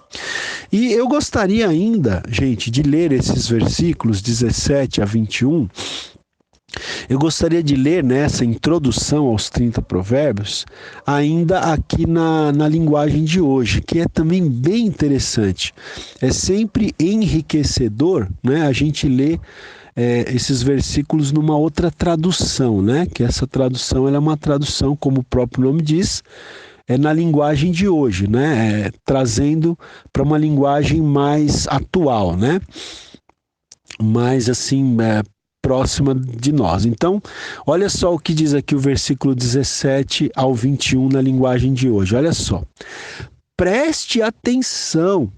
E eu gostaria ainda, gente, de ler esses versículos 17 a 21. Eu gostaria de ler nessa introdução aos 30 provérbios, ainda aqui na linguagem de hoje, que é também bem interessante. É sempre enriquecedor, né, a gente ler esses versículos numa outra tradução, né? Que essa tradução ela é uma tradução, como o próprio nome diz, na linguagem de hoje, né? Trazendo para uma linguagem mais atual, né? Mais assim, próxima de nós. Então, olha só o que diz aqui o versículo 17 ao 21 na linguagem de hoje. Olha só. Preste atenção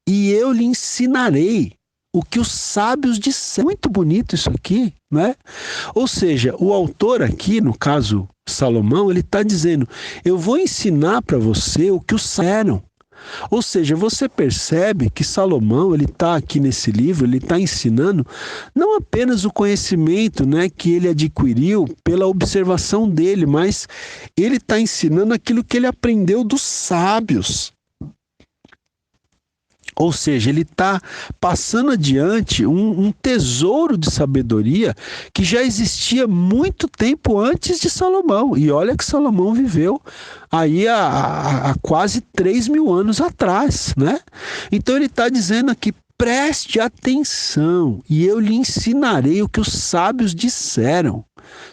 e eu lhe ensinarei o que os sábios disseram. Muito bonito isso aqui, né? Ou seja, o autor aqui, no caso Salomão, ele está dizendo, eu vou ensinar para você o que os sábios disseram. Ou seja, você percebe que Salomão, ele está aqui nesse livro, ele está ensinando não apenas o conhecimento, né, que ele adquiriu pela observação dele, mas ele está ensinando aquilo que ele aprendeu dos sábios. Ou seja, ele está passando adiante um tesouro de sabedoria que já existia muito tempo antes de Salomão. E olha que Salomão viveu aí há quase 3.000 anos atrás, né? Então ele está dizendo aqui, preste atenção e eu lhe ensinarei o que os sábios disseram.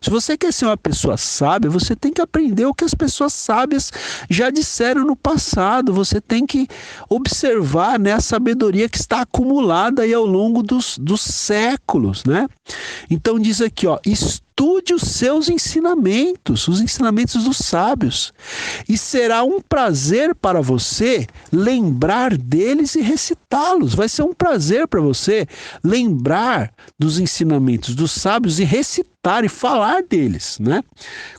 Se você quer ser uma pessoa sábia, você tem que aprender o que as pessoas sábias já disseram no passado. Você tem que observar, né, a sabedoria que está acumulada aí ao longo dos séculos, né? Então diz aqui, ó, estude os seus ensinamentos, os ensinamentos dos sábios, e será um prazer para você lembrar deles e recitá-los. Vai ser um prazer para você lembrar dos ensinamentos dos sábios e recitar e falar deles, né?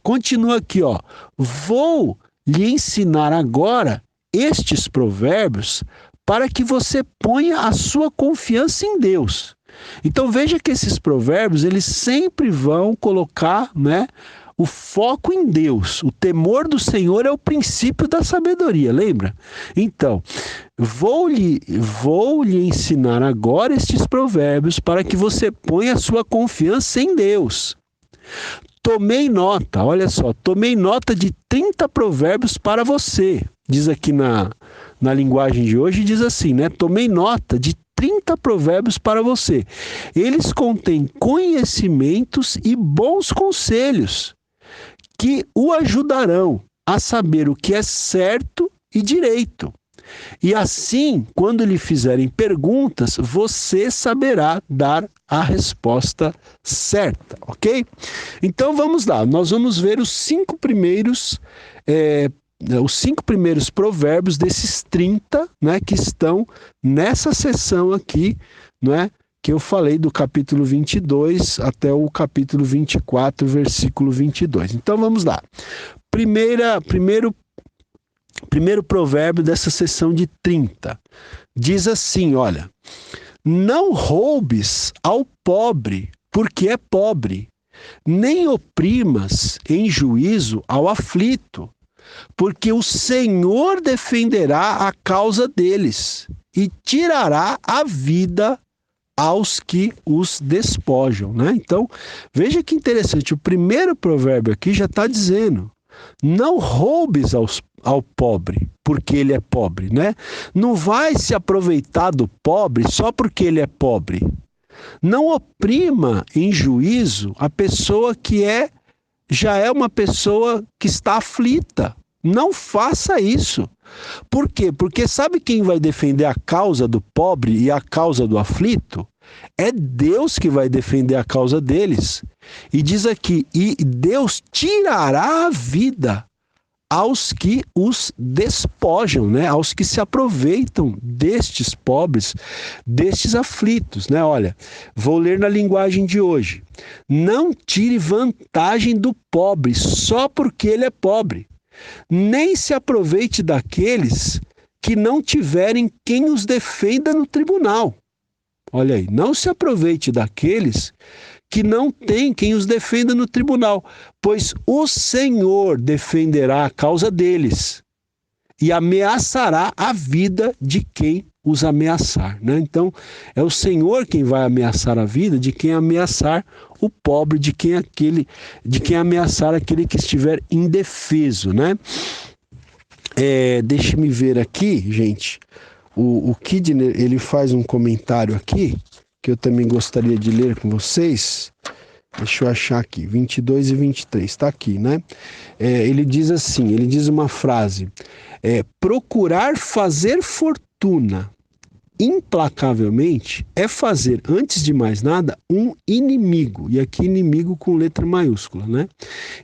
Continua aqui, ó. Vou lhe ensinar agora estes provérbios para que você ponha a sua confiança em Deus. Então veja que esses provérbios, eles sempre vão colocar, né, o foco em Deus. O temor do Senhor é o princípio da sabedoria, lembra? Então, vou lhe ensinar agora estes provérbios para que você ponha a sua confiança em Deus. Tomei nota, olha só, tomei nota de 30 provérbios para você. Diz aqui na linguagem de hoje, diz assim, né? Tomei nota de 30 provérbios para você. Eles contêm conhecimentos e bons conselhos que o ajudarão a saber o que é certo e direito. E assim, quando lhe fizerem perguntas, você saberá dar a resposta certa, ok? Então vamos lá, nós vamos ver os 5 primeiros provérbios desses 30, né, que estão nessa seção aqui, né, que eu falei do capítulo 22 até o capítulo 24, versículo 22. Então vamos lá. Primeiro provérbio dessa seção de 30. Diz assim, olha: não roubes ao pobre, porque é pobre, nem oprimas em juízo ao aflito, porque o Senhor defenderá a causa deles e tirará a vida aos que os despojam, né? Então, veja que interessante, o primeiro provérbio aqui já está dizendo: não roubes ao pobre, porque ele é pobre, né? Não vai se aproveitar do pobre só porque ele é pobre. Não oprima em juízo a pessoa que já é uma pessoa que está aflita. Não faça isso. Por quê? Porque sabe quem vai defender a causa do pobre e a causa do aflito? É Deus que vai defender a causa deles. E diz aqui, e Deus tirará a vida aos que os despojam, né? Aos que se aproveitam destes pobres, destes aflitos, né? Olha, vou ler na linguagem de hoje. Não tire vantagem do pobre só porque ele é pobre. Nem se aproveite daqueles que não tiverem quem os defenda no tribunal. Olha aí, não se aproveite daqueles que não têm quem os defenda no tribunal, pois o Senhor defenderá a causa deles e ameaçará a vida de quem os ameaçar, né? Então, é o Senhor quem vai ameaçar a vida de quem ameaçar o pobre, de quem ameaçar aquele que estiver indefeso, né? Deixe-me ver aqui, gente. O Kidner, ele faz um comentário aqui que eu também gostaria de ler com vocês. Deixa eu achar aqui, 22 e 23, está aqui, né? Ele diz assim, ele diz uma frase: procurar fazer fortuna implacavelmente é fazer, antes de mais nada, um inimigo. E aqui inimigo com letra maiúscula, né?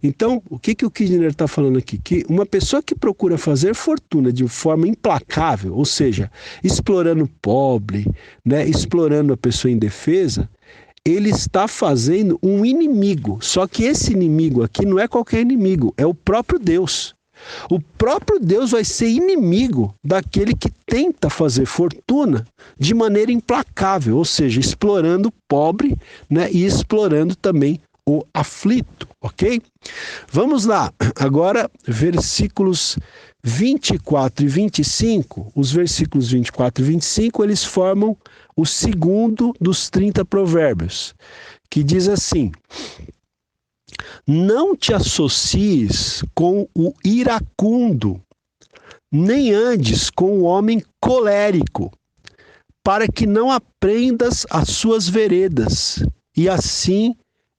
Então, o que o Kirchner está falando aqui? Que uma pessoa que procura fazer fortuna de forma implacável, ou seja, explorando o pobre, né, explorando a pessoa indefesa, ele está fazendo um inimigo. Só que esse inimigo aqui não é qualquer inimigo, é o próprio Deus. O próprio Deus vai ser inimigo daquele que tenta fazer fortuna de maneira implacável, ou seja, explorando o pobre, né, e explorando também o aflito, ok? Vamos lá, agora versículos 24 e 25, os versículos 24 e 25, eles formam o segundo dos 30 provérbios, que diz assim: não te associes com o iracundo, nem andes com o homem colérico, para que não aprendas as suas veredas, e assim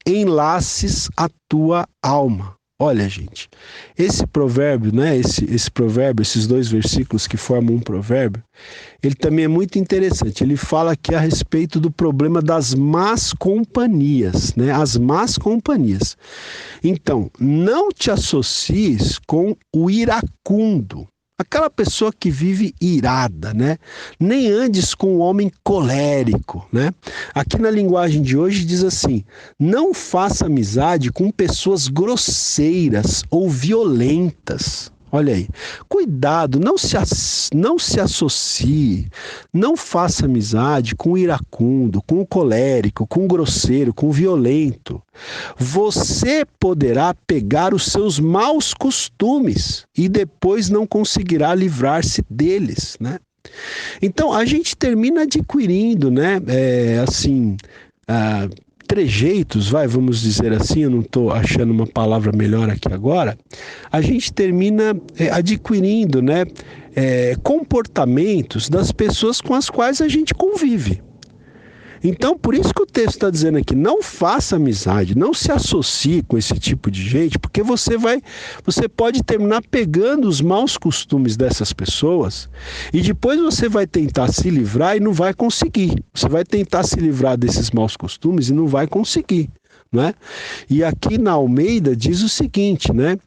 enlaces a tua alma. Olha, gente, esse provérbio, né, esse provérbio, esses dois versículos que formam um provérbio, ele também é muito interessante. Ele fala aqui a respeito do problema das más companhias, né, as más companhias. Então, não te associes com o iracundo, aquela pessoa que vive irada, né? Nem andes com o homem colérico, né? Aqui na linguagem de hoje diz assim: não faça amizade com pessoas grosseiras ou violentas. Olha aí, cuidado, não se associe, não faça amizade com o iracundo, com o colérico, com o grosseiro, com o violento. Você poderá pegar os seus maus costumes e depois não conseguirá livrar-se deles, né? Então, a gente termina adquirindo, né, trejeitos, vamos dizer assim, eu não estou achando uma palavra melhor aqui agora, a gente termina adquirindo, né, comportamentos das pessoas com as quais a gente convive. Então, por isso que o texto está dizendo aqui, não faça amizade, não se associe com esse tipo de gente, porque você pode terminar pegando os maus costumes dessas pessoas e depois você vai tentar se livrar e não vai conseguir. Você vai tentar se livrar desses maus costumes e não vai conseguir, né? E aqui na Almeida diz o seguinte, né?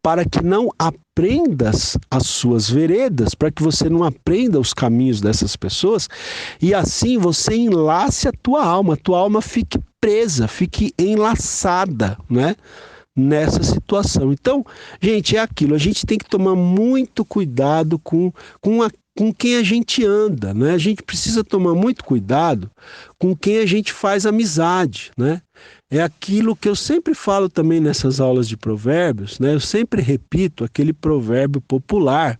Para que não aprendas as suas veredas, para que você não aprenda os caminhos dessas pessoas, e assim você enlace a tua alma fique presa, fique enlaçada, né, nessa situação. Então, gente, é aquilo, a gente tem que tomar muito cuidado com quem a gente anda, né? A gente precisa tomar muito cuidado com quem a gente faz amizade, né? É aquilo que eu sempre falo também nessas aulas de provérbios, né? Eu sempre repito aquele provérbio popular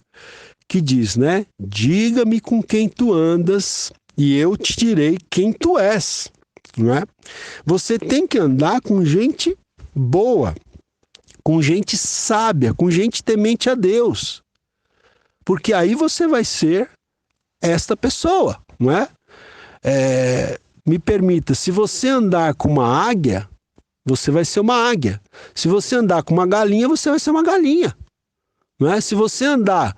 que diz, né? Diga-me com quem tu andas e eu te direi quem tu és, não é? Você tem que andar com gente boa, com gente sábia, com gente temente a Deus, porque aí você vai ser esta pessoa, não é? Me permita, se você andar com uma águia, você vai ser uma águia. Se você andar com uma galinha, você vai ser uma galinha, não é? Se você andar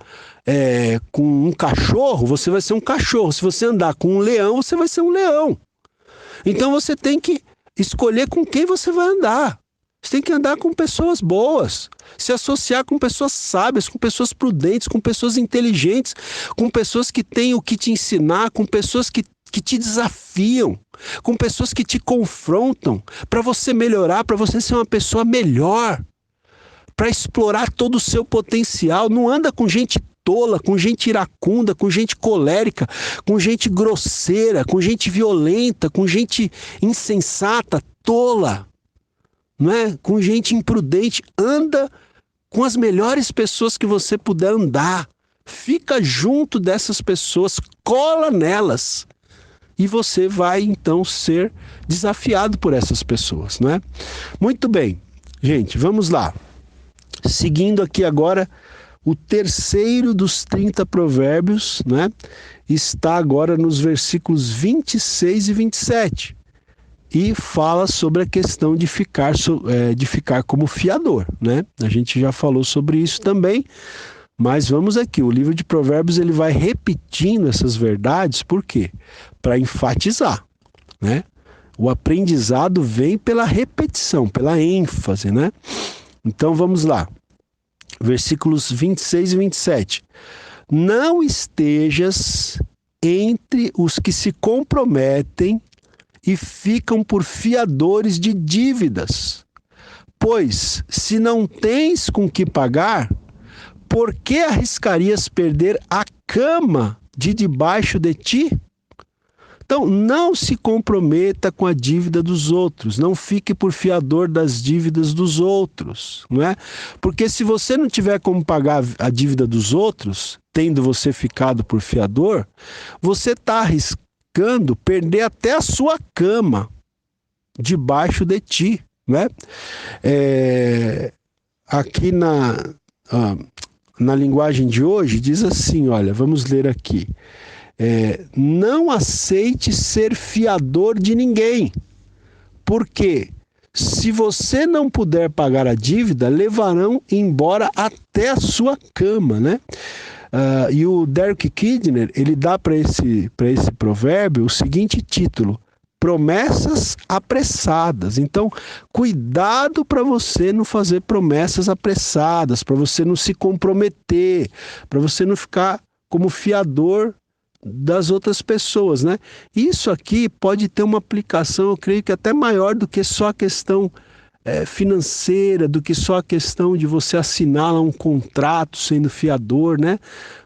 com um cachorro, você vai ser um cachorro. Se você andar com um leão, você vai ser um leão. Então você tem que escolher com quem você vai andar. Você tem que andar com pessoas boas, se associar com pessoas sábias, com pessoas prudentes, com pessoas inteligentes, com pessoas que têm o que te ensinar, com pessoas que te desafiam, com pessoas que te confrontam, para você melhorar, para você ser uma pessoa melhor, para explorar todo o seu potencial. Não anda com gente tola, com gente iracunda, com gente colérica, com gente grosseira, com gente violenta, com gente insensata, tola, não é? Com gente imprudente. Anda com as melhores pessoas que você puder andar. Fica junto dessas pessoas, cola nelas. E você vai, então, ser desafiado por essas pessoas, não é? Muito bem, gente, vamos lá. Seguindo aqui agora, o terceiro dos 30 provérbios, né? Está agora nos versículos 26 e 27. E fala sobre a questão de ficar como fiador, né? A gente já falou sobre isso também. Mas vamos aqui, o livro de Provérbios ele vai repetindo essas verdades, por quê? Para enfatizar, né? O aprendizado vem pela repetição, pela ênfase, né? Então vamos lá, versículos 26 e 27. Não estejas entre os que se comprometem e ficam por fiadores de dívidas, Pois, se não tens com que pagar, por que arriscarias perder a cama de debaixo de ti? Então, não se comprometa com a dívida dos outros, não fique por fiador das dívidas dos outros, não é? Porque se você não tiver como pagar a dívida dos outros, tendo você ficado por fiador, você está arriscando perder até a sua cama debaixo de ti, né? Aqui na linguagem de hoje diz assim, olha, vamos ler aqui. Não aceite ser fiador de ninguém, porque se você não puder pagar a dívida, levarão embora até a sua cama, né? E o Derek Kidner, ele dá para esse provérbio o seguinte título: promessas apressadas. Então, cuidado para você não fazer promessas apressadas, para você não se comprometer, para você não ficar como fiador das outras pessoas, né? Isso aqui pode ter uma aplicação, eu creio que até maior do que só a questão financeira, do que só a questão de você assinar um contrato sendo fiador, né?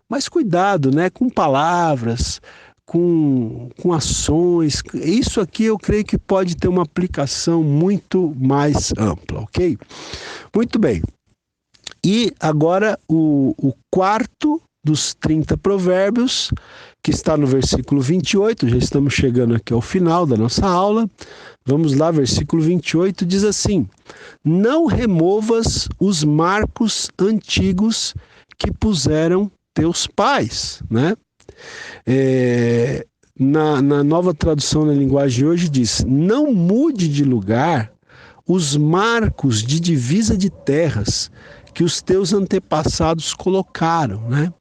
Mas cuidado, né? Com palavras, com ações. Isso aqui eu creio que pode ter uma aplicação muito mais ampla, ok? Muito bem. E agora o quarto dos 30 provérbios, que está no versículo 28, já estamos chegando aqui ao final da nossa aula. Vamos lá, versículo 28 diz assim: não removas os marcos antigos que puseram teus pais, né? Na nova tradução na linguagem de hoje diz: não mude de lugar os marcos de divisa de terras que os teus antepassados colocaram, né?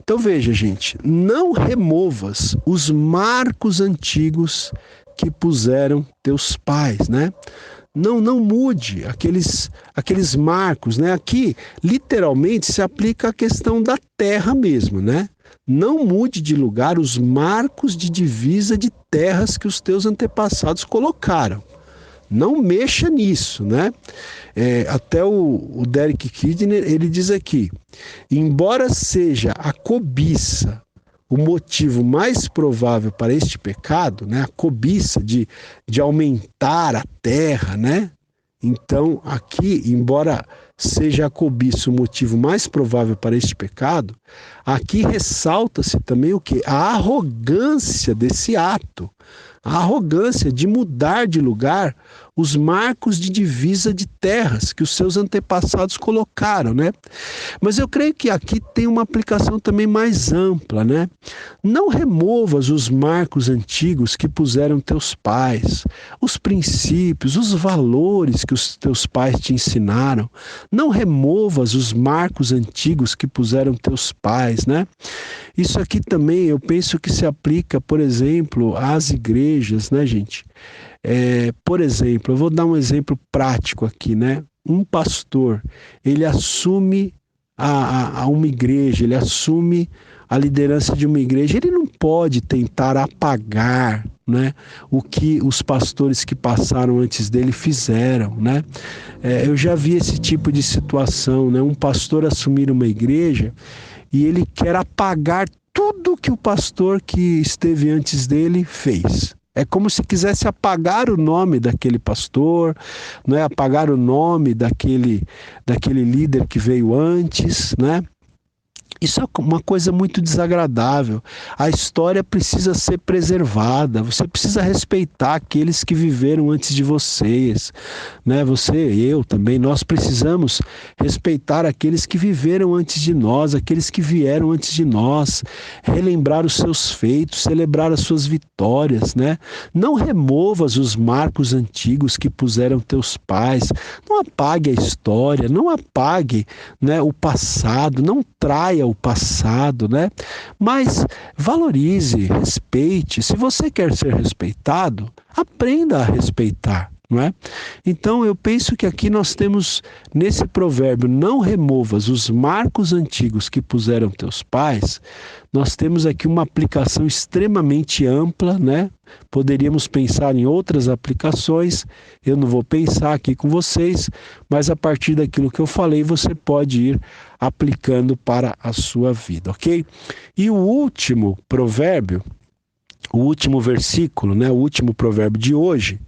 Então veja, gente, não removas os marcos antigos que puseram teus pais, né? Não mude aqueles marcos, né? Aqui, literalmente, se aplica a questão da terra mesmo, né? Não mude de lugar os marcos de divisa de terras que os teus antepassados colocaram. Não mexa nisso, né? Até o Derek Kidner, ele diz aqui: embora seja a cobiça o motivo mais provável para este pecado, né? A cobiça de aumentar a terra, né? Então, aqui, embora seja a cobiça o motivo mais provável para este pecado, aqui ressalta-se também o quê? A arrogância desse ato. A arrogância de mudar de lugar os marcos de divisa de terras que os seus antepassados colocaram, né? Mas eu creio que aqui tem uma aplicação também mais ampla, né? Não removas os marcos antigos que puseram teus pais, os princípios, os valores que os teus pais te ensinaram. Não removas os marcos antigos que puseram teus pais, né? Isso aqui também eu penso que se aplica, por exemplo, às igrejas, né, gente? Por exemplo, eu vou dar um exemplo prático aqui, né? Um pastor, ele assume a uma igreja, ele assume a liderança de uma igreja, ele não pode tentar apagar, né, o que os pastores que passaram antes dele fizeram, né? Eu já vi esse tipo de situação, né? Um pastor assumir uma igreja e ele quer apagar tudo que o pastor que esteve antes dele fez. É como se quisesse apagar o nome daquele pastor, não é? Apagar o nome daquele líder que veio antes, né? Isso é uma coisa muito desagradável. A história precisa ser preservada. Você precisa respeitar aqueles que viveram antes de vocês, né? Você, eu também, nós precisamos respeitar aqueles que viveram antes de nós, aqueles que vieram antes de nós, relembrar os seus feitos, celebrar as suas vitórias, né? Não removas os marcos antigos que puseram teus pais. Não apague a história, não apague, né, o passado, não traia o passado, né? Mas valorize, respeite. Se você quer ser respeitado, aprenda a respeitar, não é? Então eu penso que aqui nós temos nesse provérbio, não removas os marcos antigos que puseram teus pais, nós temos aqui uma aplicação extremamente ampla, né? Poderíamos pensar em outras aplicações, eu não vou pensar aqui com vocês, mas a partir daquilo que eu falei, você pode ir aplicando para a sua vida, ok? E o último provérbio, o último versículo, né? O último provérbio de hoje,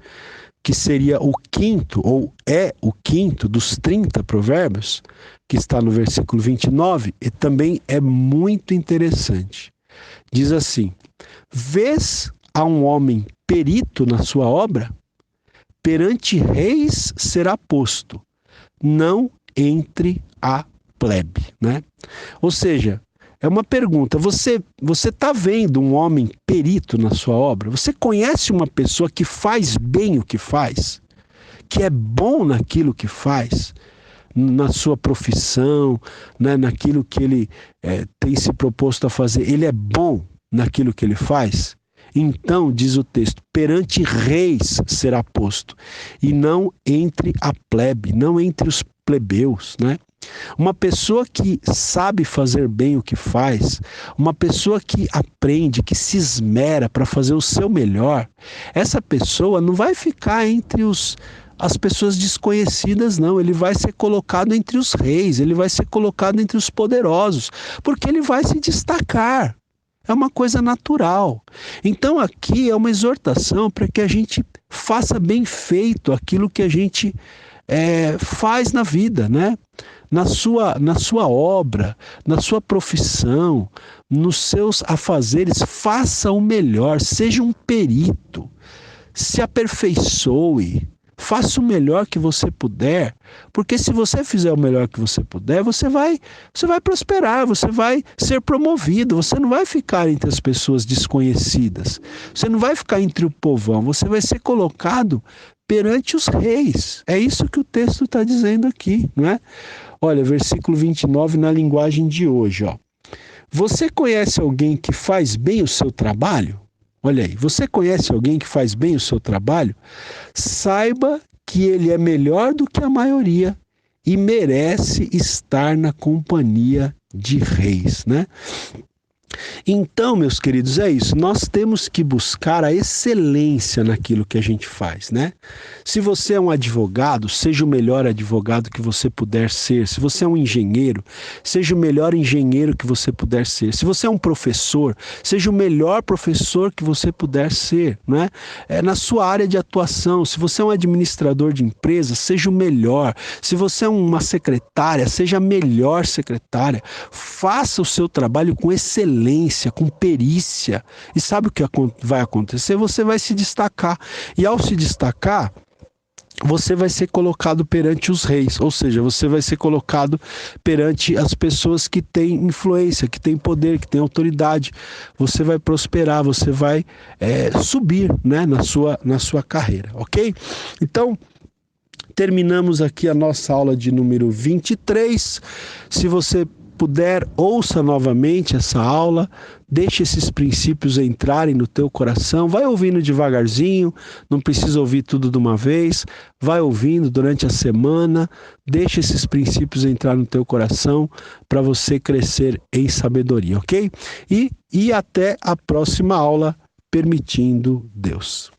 que seria o quinto, ou é o quinto dos 30 provérbios, que está no versículo 29, e também é muito interessante. Diz assim: vês a um homem perito na sua obra? Perante reis será posto, não entre a plebe, né? Ou seja, é uma pergunta, você está vendo um homem perito na sua obra? Você conhece uma pessoa que faz bem o que faz? Que é bom naquilo que faz? Na sua profissão, né? Naquilo que ele tem se proposto a fazer? Ele é bom naquilo que ele faz? Então, diz o texto, perante reis será posto, e não entre a plebe, não entre os plebeus, né? Uma pessoa que sabe fazer bem o que faz, uma pessoa que aprende, que se esmera para fazer o seu melhor, essa pessoa não vai ficar entre as pessoas desconhecidas, não. Ele vai ser colocado entre os reis, ele vai ser colocado entre os poderosos, porque ele vai se destacar. É uma coisa natural. Então aqui é uma exortação para que a gente faça bem feito aquilo que a gente faz na vida, né? Na sua obra, na sua profissão, nos seus afazeres, faça o melhor, seja um perito, se aperfeiçoe, faça o melhor que você puder, porque se você fizer o melhor que você puder, você vai prosperar, você vai ser promovido, você não vai ficar entre as pessoas desconhecidas, você não vai ficar entre o povão, você vai ser colocado perante os reis. É isso que o texto está dizendo aqui, não é? Olha, versículo 29 na linguagem de hoje, ó. Você conhece alguém que faz bem o seu trabalho? Olha aí, você conhece alguém que faz bem o seu trabalho? Saiba que ele é melhor do que a maioria e merece estar na companhia de reis, né? Então, meus queridos, é isso. Nós temos que buscar a excelência naquilo que a gente faz, né? Se você é um advogado, seja o melhor advogado que você puder ser. Se você é um engenheiro, seja o melhor engenheiro que você puder ser. Se você é um professor, seja o melhor professor que você puder ser, né? Na sua área de atuação, se você é um administrador de empresa, seja o melhor. Se você é uma secretária, seja a melhor secretária. Faça o seu trabalho com excelência, com perícia. E sabe o que vai acontecer? Você vai se destacar. E ao se destacar, você vai ser colocado perante os reis, ou seja, você vai ser colocado perante as pessoas que têm influência, que têm poder, que têm autoridade. Você vai prosperar, você vai subir, né, na sua carreira, ok? Então, terminamos aqui a nossa aula de número 23. Se você puder, ouça novamente essa aula, deixe esses princípios entrarem no teu coração, vai ouvindo devagarzinho, não precisa ouvir tudo de uma vez, vai ouvindo durante a semana, deixe esses princípios entrar no teu coração para você crescer em sabedoria, ok? E até a próxima aula, permitindo Deus.